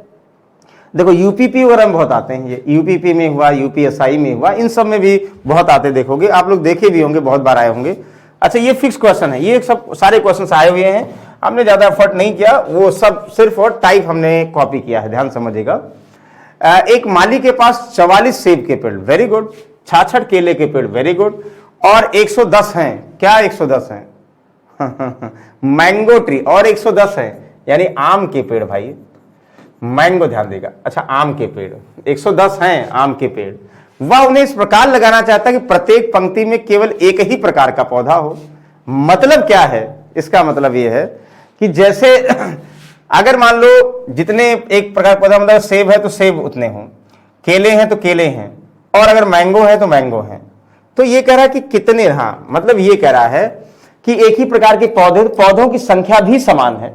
देखो यूपीपी वगैरह में बहुत आते हैं, ये यूपीपी में हुआ, यूपीएसआई में हुआ, इन सब में भी बहुत आते देखोगे, आप लोग देखे भी होंगे, बहुत बार आए होंगे। अच्छा ये फिक्स क्वेश्चन है, ये सब सारे क्वेश्चन आए हुए हैं, हमने ज्यादा एफर्ट नहीं किया, वो सब सिर्फ और टाइप हमने कॉपी किया है, ध्यान समझिएगा। एक माली के पास 44 सेब के पेड़, वेरी गुड, 66 केले के पेड़, वेरी गुड, और 110 हैं, क्या 110 हैं मैंगो ट्री, और 110 है यानी आम के पेड़, भाई मैंगो ध्यान देगा। अच्छा आम के पेड़ 110 हैं, आम के पेड़, वह उन्हें इस प्रकार लगाना चाहता है कि प्रत्येक पंक्ति में केवल एक ही प्रकार का पौधा हो। मतलब क्या है, इसका मतलब ये है कि जैसे अगर मान लो जितने एक प्रकार पौधा, मतलब सेब है तो सेब उतने हों, केले हैं तो केले हैं, और अगर मैंगो है तो मैंगो है। तो ये कह रहा है कि कितने, हाँ मतलब ये कह रहा है कि एक ही प्रकार के पौधे, पौधों की संख्या भी समान है।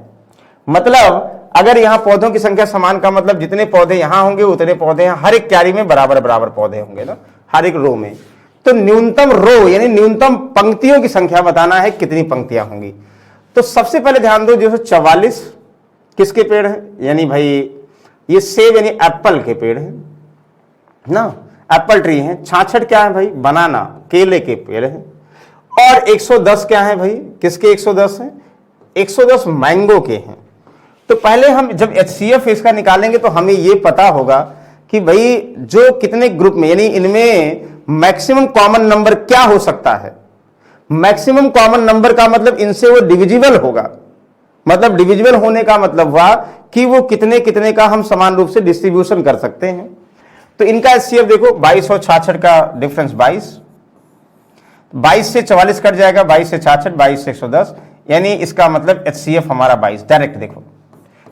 मतलब अगर यहां पौधों की संख्या समान का मतलब जितने पौधे यहां होंगे उतने पौधे यहां, हर एक क्यारी में बराबर बराबर पौधे होंगे ना, हर एक रो में। तो न्यूनतम रो यानी न्यूनतम पंक्तियों की संख्या बताना है, कितनी पंक्तियां होंगी। तो सबसे पहले ध्यान दो, जो 44 किसके पेड़ है, यानी भाई ये सेब यानी एप्पल के पेड़ है ना, एप्पल ट्री है। 66 क्या है भाई, बनाना केले के पेड़ है। और 110 क्या है भाई, किसके 110 है, 110 मैंगो के हैं। तो पहले हम जब HCF इसका निकालेंगे तो हमें यह पता होगा कि भाई जो कितने ग्रुप में, यानी इनमें मैक्सिमम कॉमन नंबर क्या हो सकता है। मैक्सिमम कॉमन नंबर का मतलब इनसे वो डिविजिबल होगा, मतलब डिविजिबल होने का मतलब हुआ कि वो कितने कितने का हम समान रूप से डिस्ट्रीब्यूशन कर सकते हैं। तो इनका HCF देखो, 22 और 66 का डिफरेंस 22 से 44 कट जाएगा, 22 से 66, 22 से 110, यानी इसका मतलब HCF हमारा 22। डायरेक्ट देखो,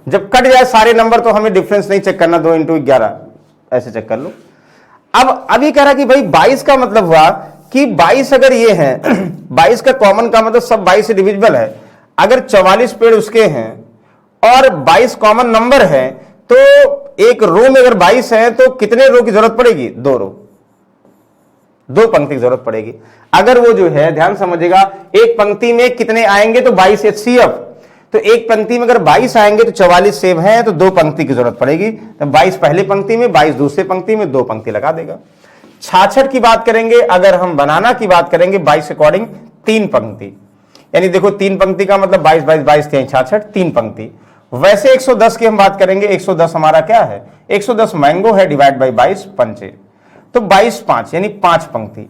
जब कट जाए सारे नंबर तो हमें डिफरेंस नहीं चेक करना, 2 × 11 ऐसे चेक कर लो। अब ये कह रहा कि भाई 22 का मतलब हुआ कि 22 अगर ये है 22 का कॉमन का मतलब सब 22 से डिविजिबल है। अगर 44 पेड़ उसके हैं और 22 कॉमन नंबर है, तो एक रो में अगर 22 है तो कितने रो की जरूरत पड़ेगी, 2 रो, 2 पंक्ति की जरूरत पड़ेगी। अगर वो जो है, ध्यान समझिएगा, एक पंक्ति में कितने आएंगे तो 22 HCF, तो एक पंक्ति में अगर 22 आएंगे तो 44 सेब हैं, तो 2 पंक्ति की जरूरत पड़ेगी। तो 22 पहले पंक्ति में, 22 दूसरे पंक्ति में, 2 पंक्ति लगा देगा। 66 की बात करेंगे, अगर हम बनाना की बात करेंगे 22 अकॉर्डिंग 3 पंक्ति, यानी देखो 3 पंक्ति का मतलब 22 22 22 66, 3 पंक्ति। वैसे 110 की हम बात करेंगे, 110 हमारा क्या है, 110 मैंगो है, डिवाइड बाई 22 पंचे, तो 22 5 यानी 5 पंक्ति।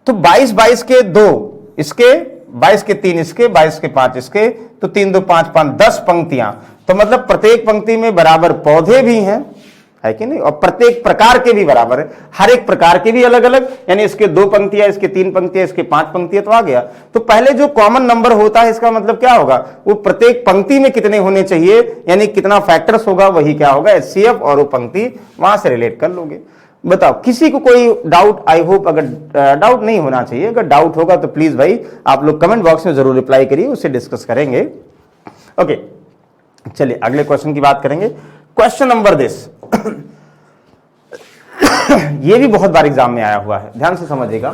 तो 22 22 के 2 इसके, 22 के 3 इसके, 22 के 5 इसके, तो 3 2 5 5 10 पंक्तियां। तो मतलब प्रत्येक पंक्ति में बराबर पौधे भी हैं, है कि नहीं, और प्रत्येक प्रकार के भी बराबर है, हर एक प्रकार के भी अलग अलग, यानी इसके 2 पंक्तियां, इसके 3 पंक्तियां, इसके 5 पंक्तियां, तो आ गया। तो पहले जो कॉमन नंबर होता है इसका मतलब क्या होगा, वो प्रत्येक पंक्ति में कितने होने चाहिए, यानी कितना फैक्टर्स होगा, वही क्या होगा HCF, और वो पंक्ति वहां से रिलेट कर लोगे। बताओ किसी को कोई डाउट, आई होप, अगर डाउट नहीं होना चाहिए, अगर डाउट होगा तो प्लीज भाई आप लोग कमेंट बॉक्स में जरूर रिप्लाई करिए, उससे डिस्कस करेंगे। ओके, चलिए अगले क्वेश्चन की बात करेंगे। क्वेश्चन नंबर दिस ये भी बहुत बार एग्जाम में आया हुआ है, ध्यान से समझिएगा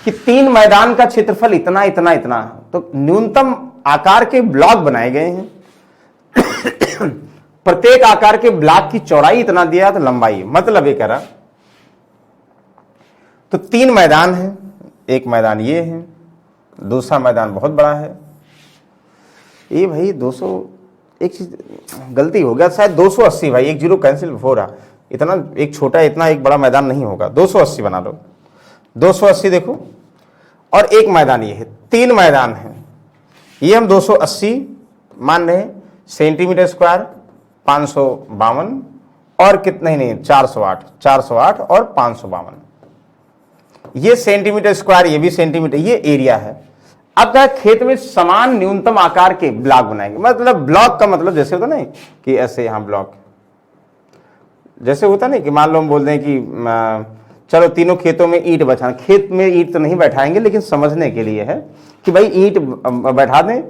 कि 3 मैदान का क्षेत्रफल इतना इतना इतना, तो न्यूनतम आकार के ब्लॉक बनाए गए हैं प्रत्येक आकार के ब्लॉक की चौड़ाई इतना दिया तो लंबाई, मतलब ये कह रहा, तो 3 मैदान है, एक मैदान ये है, दूसरा मैदान बहुत बड़ा है, ये भाई 200, एक चीज गलती हो गया शायद 280 भाई, एक जीरो कैंसिल हो रहा, इतना एक छोटा इतना एक बड़ा मैदान नहीं होगा, 280 बना लो, 280 देखो, और एक मैदान ये है, 3 मैदान है, ये हम 280 मान रहे हैं, सेंटीमीटर स्क्वायर 552, और कितने नहीं 408 और 552, ये सेंटीमीटर स्क्वायर, ये भी सेंटीमीटर, ये एरिया है। अब क्या खेत में समान न्यूनतम आकार के ब्लॉक बनाएंगे, मतलब ब्लॉक का मतलब जैसे होता नहीं कि ऐसे यहां ब्लॉक, जैसे होता नहीं कि मान लो हम बोल दें कि चलो तीनों खेतों में ईंट बैठाना, खेत में ईंट तो नहीं बैठाएंगे लेकिन समझने के लिए है कि भाई ईंट बैठा दें,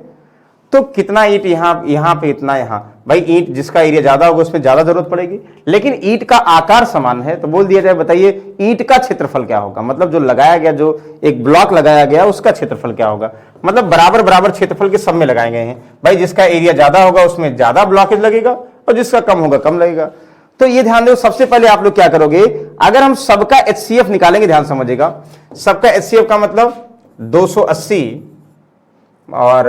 तो कितना ईंट यहां पे इतना, यहां भाई ईंट जिसका एरिया ज्यादा होगा उसमें ज्यादा जरूरत पड़ेगी, लेकिन ईंट का आकार समान है, तो बोल दिया जाए बताइए ईंट का क्षेत्रफल क्या होगा, मतलब जो लगाया गया, जो एक ब्लॉक लगाया गया उसका क्षेत्रफल क्या होगा, मतलब बराबर बराबर क्षेत्रफल के सब में लगाए गए हैं, भाई जिसका एरिया ज्यादा होगा उसमें ज्यादा ब्लॉकेज लगेगा और जिसका कम होगा कम लगेगा। तो ये ध्यान दो, सबसे पहले आप लोग क्या करोगे, अगर हम सबका HCF निकालेंगे, ध्यान समझिएगा, सबका HCF का मतलब 280 और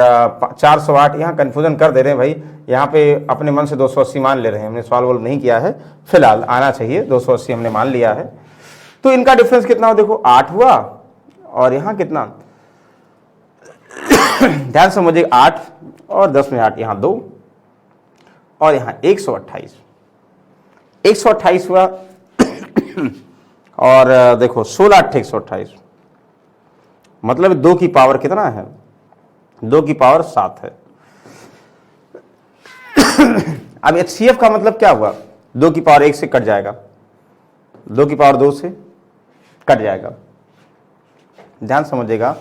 408, यहां कंफ्यूजन कर दे रहे हैं भाई, यहां पे अपने मन से 280 मान ले रहे हैं, हमने सॉल्व नहीं किया है, फिलहाल आना चाहिए 280 हमने मान लिया है। तो इनका डिफरेंस कितना हो, देखो 8 हुआ, और यहां कितना ध्यान समझिए 8 और 10 में 8, यहां 2 और यहां 128 हुआ और देखो 16 8 128, मतलब 2 की पावर कितना है 2 की पावर 7 है। अब HCF का मतलब क्या हुआ, 2 की पावर 1 से कट जाएगा, 2 की पावर 2 से कट जाएगा। ध्यान समझिएगा।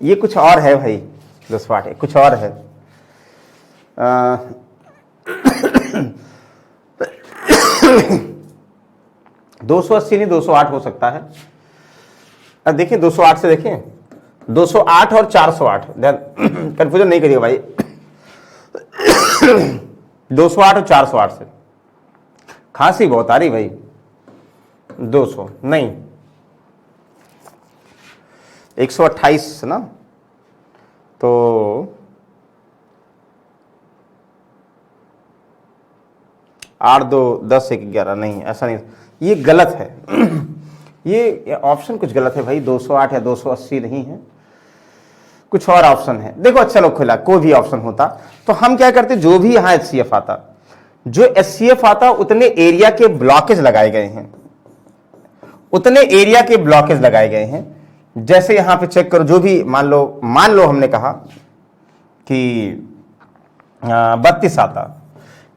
ये कुछ और है भाई दोस्तों, कुछ और है। 280 नहीं 208 हो सकता है। अब देखिए 208 से देखिए, 208 और 408, ध्यान कंफ्यूजन नहीं करिए भाई। 208 और 408 से खांसी बहुत आ रही भाई। 200 नहीं, 128 ना, तो 8 2 10 1 11, नहीं ऐसा नहीं, ये गलत है। ये ऑप्शन कुछ गलत है भाई, 208 या 280 नहीं है, कुछ और ऑप्शन है। देखो अच्छा लो खुला, कोई भी ऑप्शन होता तो हम क्या करते, जो भी यहां HCF आता, जो HCF आता उतने एरिया के ब्लॉकेज लगाए गए हैं, उतने एरिया के ब्लॉकेज लगाए गए हैं। जैसे यहां पे चेक करो, जो भी मान लो हमने कहा कि 32 आता,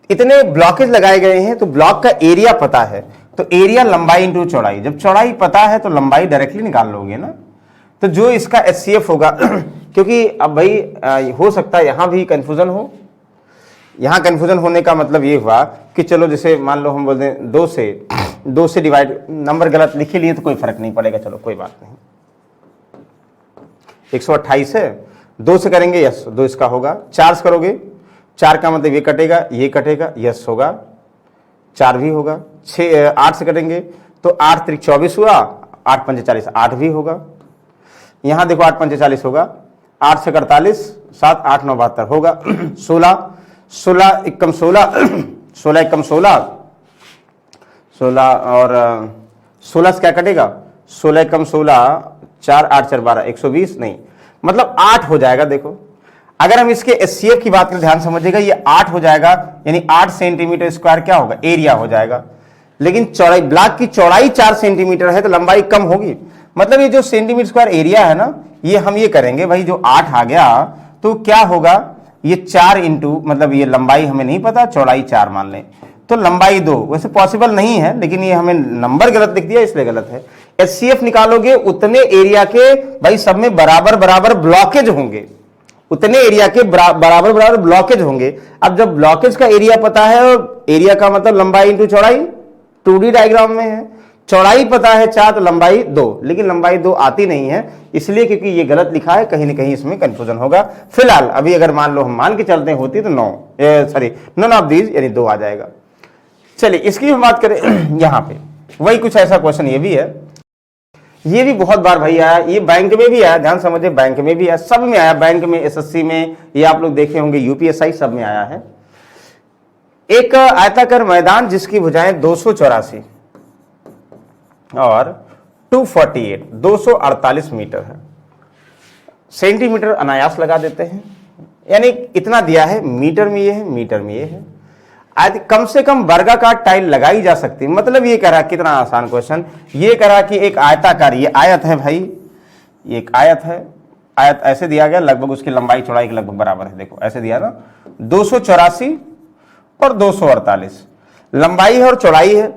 इतने ब्लॉकेज लगाए गए हैं, तो ब्लॉक का एरिया पता है, तो एरिया लंबाई इंटू चौड़ाई, जब चौड़ाई पता है तो लंबाई डायरेक्टली निकाल लोगे ना। तो जो इसका HCF होगा क्योंकि अब भाई हो सकता है यहां भी कंफ्यूजन हो। यहां कंफ्यूजन होने का मतलब ये हुआ कि चलो जैसे मान लो हम बोल दें 2 से डिवाइड, नंबर गलत लिख लिए तो कोई फर्क नहीं पड़ेगा, चलो कोई बात नहीं। 128 है, 2 से करेंगे यस, 2 इसका होगा। 4 से करोगे, 4 का मतलब ये कटेगा, यस होगा, 4 भी होगा। 8 से करेंगे तो 8 3 24 हुआ, 8 5 40, 8 भी होगा। यहां देखो 8 5 40 होगा, 8 से 48, 7 8 9 72 होगा। 16 एकम 16, 16 एकम 16, 16 और 16 से क्या कटेगा, 16 एकम 16, 4 8 4 12, 120 नहीं, मतलब 8 हो जाएगा। देखो अगर हम इसके HCF की बात करें, ध्यान समझिएगा, ये 8 हो जाएगा, यानी 8 सेंटीमीटर स्क्वायर क्या होगा, एरिया हो जाएगा। लेकिन चौड़ाई, ब्लॉक की चौड़ाई 4 सेंटीमीटर है तो लंबाई कम होगी, मतलब ये जो सेंटीमीटर स्क्वायर एरिया है ना, ये हम ये करेंगे भाई, जो 8 आ गया तो क्या होगा, ये 4 इंटू, मतलब ये लंबाई हमें नहीं पता, चौड़ाई 4 मान लें तो लंबाई 2, वैसे पॉसिबल नहीं है, लेकिन ये हमें नंबर गलत लिख दिया इसलिए गलत है। HCF निकालोगे उतने एरिया के भाई सब में बराबर बराबर ब्लॉकेज होंगे, उतने एरिया के बराबर बराबर ब्लॉकेज होंगे। अब जब ब्लॉकेज का एरिया पता है, एरिया का मतलब लंबाई इंटू चौड़ाई, 2D डायग्राम में है, चौड़ाई पता है 4 तो लंबाई 2, लेकिन लंबाई 2 आती नहीं है, इसलिए क्योंकि ये गलत लिखा है, कहीं ना कहीं इसमें कंफ्यूजन होगा। फिलहाल अभी अगर मान लो हम मान के चलते होती तो नन ऑफ दीज यानी 2 आ जाएगा। चलिए इसकी हम बात करें, यहां पे वही कुछ ऐसा क्वेश्चन ये भी है, ये भी बहुत बार भाई आया, ये बैंक में भी आया, ध्यान समझिए, बैंक में भी आया, सब में आया, बैंक में, SSC में, ये आप लोग देखे होंगे, UPSI सब में आया है। एक आयताकार मैदान जिसकी भुजाएं 284 और 248 मीटर है, सेंटीमीटर अनायास लगा देते हैं, यानी इतना दिया है, मीटर में ये है, मीटर में ये है। कम से कम वर्गाकार टाइल लगाई जा सकती है, मतलब ये कह रहा, कितना आसान क्वेश्चन, ये कह रहा कि एक आयताकार, ये आयत है भाई, ये एक आयत है, आयत ऐसे दिया गया, लगभग उसकी लंबाई चौड़ाई के लगभग बराबर है, देखो ऐसे दिया ना, 284 और 248 लंबाई है और चौड़ाई है,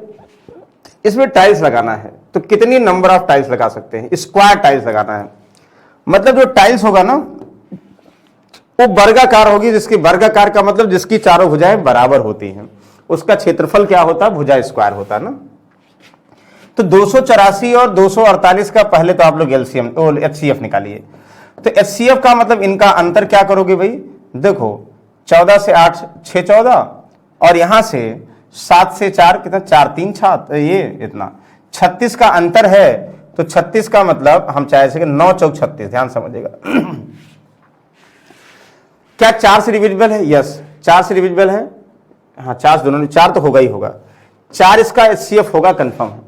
इसमें टाइल्स लगाना है, तो कितनी नंबर ऑफ टाइल्स लगा सकते हैं, स्क्वायर टाइल्स लगाना है, मतलब जो टाइल्स होगा ना वो वर्गाकार होगी, जिसकी वर्गाकार का मतलब जिसकी चारों भुजाएं बराबर होती हैं, उसका क्षेत्रफल क्या होता है, भुजा स्क्वायर होता है ना। तो 284 और 248 का पहले तो आप लोग LCM और HCF निकालिए। तो HCF का मतलब इनका अंतर क्या करोगे भाई, देखो 14 से 8 6 14 और यहां से 7 से 4 कितना, 4 3 7, ये इतना 36 का अंतर है, तो 36 का मतलब हम चाहे सके 9 चौक 36, ध्यान समझिएगा। क्या 4 से डिविजिबल है, यस 4 से डिविजिबल है, हाँ 4 से दोनों, 4 तो होगा ही होगा, 4 इसका HCF होगा कंफर्म है।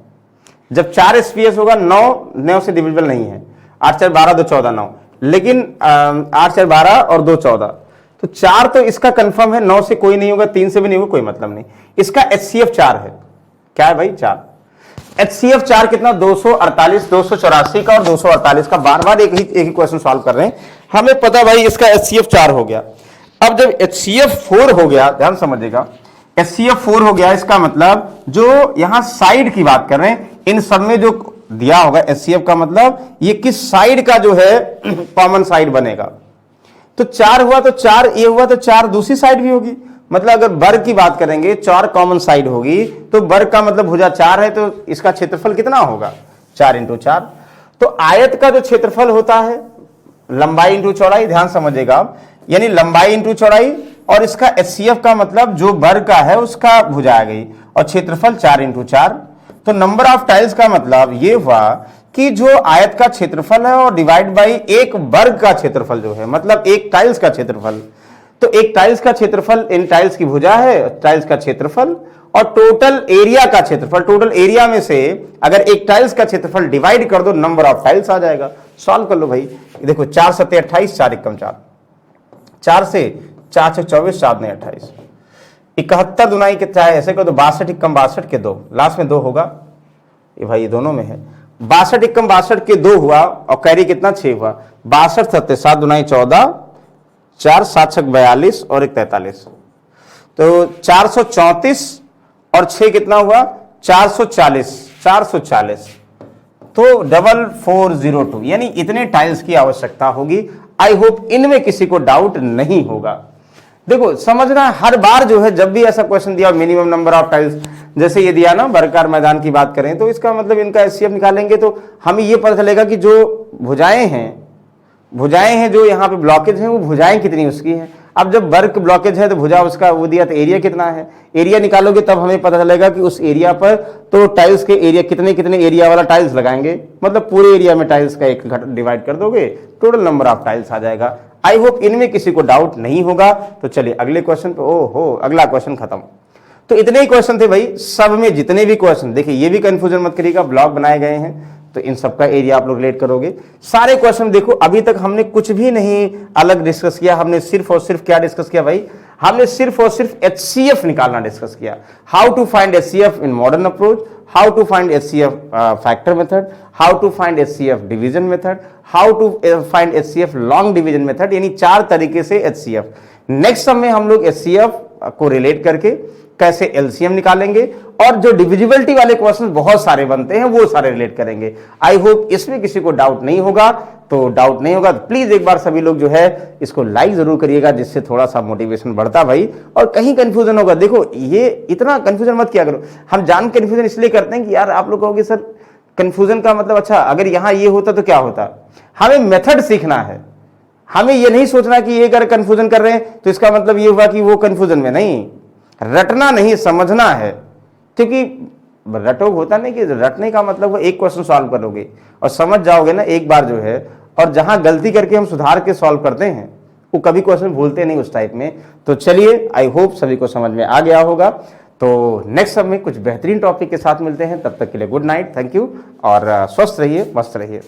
जब 4 SPS होगा, 9 से डिविजिबल नहीं है, 8 4 12 2 14 9, लेकिन 8 4 12 और 2 14, तो 4 तो इसका कंफर्म है, 9 से कोई नहीं होगा, 3 से भी नहीं होगा, कोई मतलब नहीं, इसका HCF 4 है, क्या है भाई 4। HCF 4 कितना 248, 284 का और 248 का, बार बार एक ही क्वेश्चन सॉल्व कर रहे हैं। हमें पता भाई इसका HCF 4 हो गया। अब जब HCF 4 हो गया, ध्यान समझिएगा, HCF 4 हो गया, इसका मतलब जो यहां साइड की बात कर रहे हैं, इन सब में जो दिया होगा HCF का मतलब ये किस साइड का जो है कॉमन साइड बनेगा। तो 4 हुआ तो 4 ये हुआ तो 4 दूसरी साइड भी होगी। मतलब अगर वर्ग की बात करेंगे 4 कॉमन साइड होगी तो वर्ग का मतलब भुजा 4 है, तो इसका क्षेत्रफल कितना होगा 4 इंटू 4। तो आयत का जो क्षेत्रफल होता है लंबाई इंटू चौड़ाई, ध्यान समझिएगा आप, यानी लंबाई इंटू चौड़ाई, और इसका HCF का मतलब जो वर्ग का है उसका भुजा आ गई, और क्षेत्रफल 4 इंटू 4। तो नंबर ऑफ टाइल्स का मतलब ये हुआ कि जो आयत का क्षेत्रफल है और डिवाइड बाई एक वर्ग का क्षेत्रफल जो है, मतलब एक टाइल्स का क्षेत्रफल। तो एक टाइल्स का क्षेत्रफल इन टाइल्स की भुजा है, टाइल्स का क्षेत्रफल, और टोटल एरिया का क्षेत्रफल, टोटल एरिया में से अगर एक टाइल्स का क्षेत्रफल डिवाइड कर दो नंबर ऑफ टाइल्स आ जाएगा। सॉल्व कर लो भाई, देखो 4 सत्ते 28, 4 एकम 4, 4 से 4 से 24, 7 ने 28, 71 दुनाई के चाहे ऐसे कर दो, 62 एकम 62 के 2, लास्ट में 2 होगा, ये भाई ये दोनों में है, 62 एकम 62 के 2 हुआ, और कैरी कितना 6 हुआ, 62 सत्ते 7 दुनाई 14, 4 7 छक 42 और 1 43, तो 434 और 6 कितना हुआ 440, 440, तो 4402, यानी इतने टाइल्स की आवश्यकता होगी। आई होप इनमें किसी को डाउट नहीं होगा। देखो समझना, हर बार जो है जब भी ऐसा क्वेश्चन दिया मिनिमम नंबर ऑफ टाइल्स, जैसे ये दिया ना वर्गाकार मैदान की बात करें, तो इसका मतलब इनका HCF निकालेंगे तो हमें ये पता चलेगा कि जो भुजाएं हैं जो यहाँ पे ब्लॉकेज हैं वो भुजाएं कितनी उसकी हैं। अब जब वर्ग ब्लॉकेज है तो भुजा उसका वो दिया तो एरिया कितना है, एरिया निकालोगे तब हमें पता चलेगा कि उस एरिया पर तो टाइल्स के एरिया कितने एरिया वाला टाइल्स लगाएंगे, मतलब पूरे एरिया में टाइल्स का एक डिवाइड कर दोगे, टोटल नंबर ऑफ टाइल्स आ जाएगा। आई होप इनमें किसी को डाउट नहीं होगा। तो चलिए अगले क्वेश्चन पे, ओहो अगला क्वेश्चन खत्म। तो इतने ही क्वेश्चन थे भाई, सब में जितने भी क्वेश्चन, देखिए ये भी कंफ्यूजन मत करिएगा, ब्लॉक बनाए गए हैं तो इन सबका एरिया आप लोग रिलेट करोगे। सारे क्वेश्चन देखो, अभी तक हमने कुछ भी नहीं अलग डिस्कस किया, हमने सिर्फ और सिर्फ क्या डिस्कस किया भाई, हमने सिर्फ और सिर्फ HCF निकालना डिस्कस किया। How to find HCF in modern approach, how to find HCF factor method, how to find HCF division method, how to find HCF long division method, यानी 4 तरीके से HCF। नेक्स्ट सब में हम लोग HCF को रिलेट करके कैसे LCM निकालेंगे, और जो डिविजिबिलिटी वाले क्वेश्चन बहुत सारे बनते हैं वो सारे रिलेट करेंगे। आई होप इसमें किसी को डाउट नहीं होगा। तो डाउट नहीं होगा तो प्लीज एक बार सभी लोग जो है इसको लाइक जरूर करिएगा, जिससे थोड़ा सा मोटिवेशन बढ़ता भाई। और कहीं कंफ्यूजन होगा, देखो ये इतना कंफ्यूजन मत किया करो, हम जान कंफ्यूजन इसलिए करते हैं कि यार आप लोग कहोगे सर कंफ्यूजन का मतलब अच्छा अगर यहां ये होता तो क्या होता। हमें मेथड सीखना है, हमें ये नहीं सोचना कि ये अगर कंफ्यूजन कर रहे हैं तो इसका मतलब ये हुआ कि वो कंफ्यूजन में नहीं, रटना नहीं समझना है। क्योंकि रटोग होता नहीं कि रटने का मतलब वो एक क्वेश्चन सॉल्व करोगे और समझ जाओगे ना एक बार जो है, और जहां गलती करके हम सुधार के सॉल्व करते हैं वो कभी क्वेश्चन भूलते नहीं उस टाइप में। तो चलिए आई होप सभी को समझ में आ गया होगा। तो नेक्स्ट सब में कुछ बेहतरीन टॉपिक के साथ मिलते हैं, तब तक के लिए गुड नाइट, थैंक यू, और स्वस्थ रहिए, मस्त रहिए।